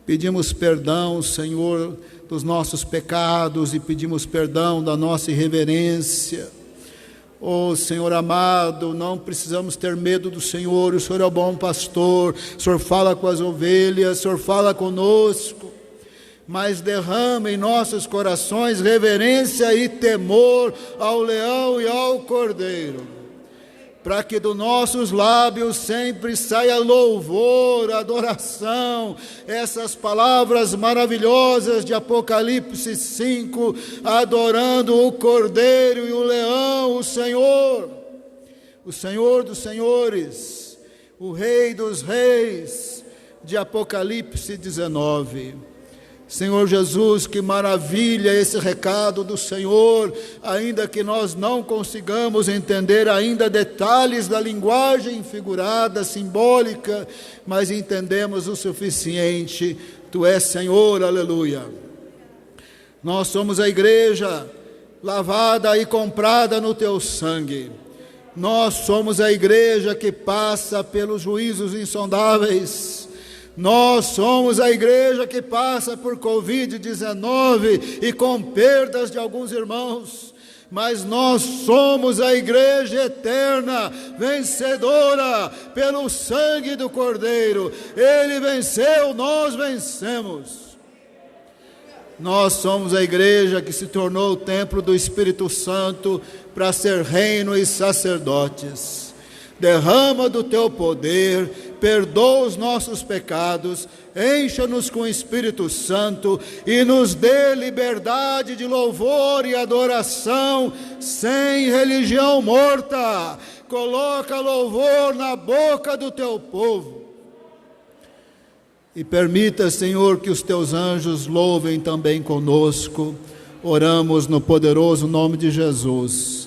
Pedimos perdão, Senhor, dos nossos pecados, e pedimos perdão da nossa irreverência. Oh, Senhor amado, não precisamos ter medo do Senhor. O Senhor é o bom pastor, o Senhor fala com as ovelhas, o Senhor fala conosco, mas derrama em nossos corações reverência e temor ao leão e ao cordeiro, para que dos nossos lábios sempre saia louvor, adoração, essas palavras maravilhosas de Apocalipse 5, adorando o Cordeiro e o Leão, o Senhor dos Senhores, o Rei dos Reis, de Apocalipse 19. Senhor Jesus, que maravilha esse recado do Senhor, ainda que nós não consigamos entender ainda detalhes da linguagem figurada, simbólica, mas entendemos o suficiente. Tu és Senhor, aleluia. Nós somos a igreja lavada e comprada no teu sangue. Nós somos a igreja que passa pelos juízos insondáveis. Nós somos a igreja que passa por Covid-19 e com perdas de alguns irmãos, mas nós somos a igreja eterna, vencedora pelo sangue do Cordeiro. Ele venceu, nós vencemos. Nós somos a igreja que se tornou o templo do Espírito Santo para ser reino e sacerdotes. Derrama do teu poder, perdoa os nossos pecados, encha-nos com o Espírito Santo e nos dê liberdade de louvor e adoração sem religião morta. Coloca louvor na boca do teu povo. E permita, Senhor, que os teus anjos louvem também conosco. Oramos no poderoso nome de Jesus.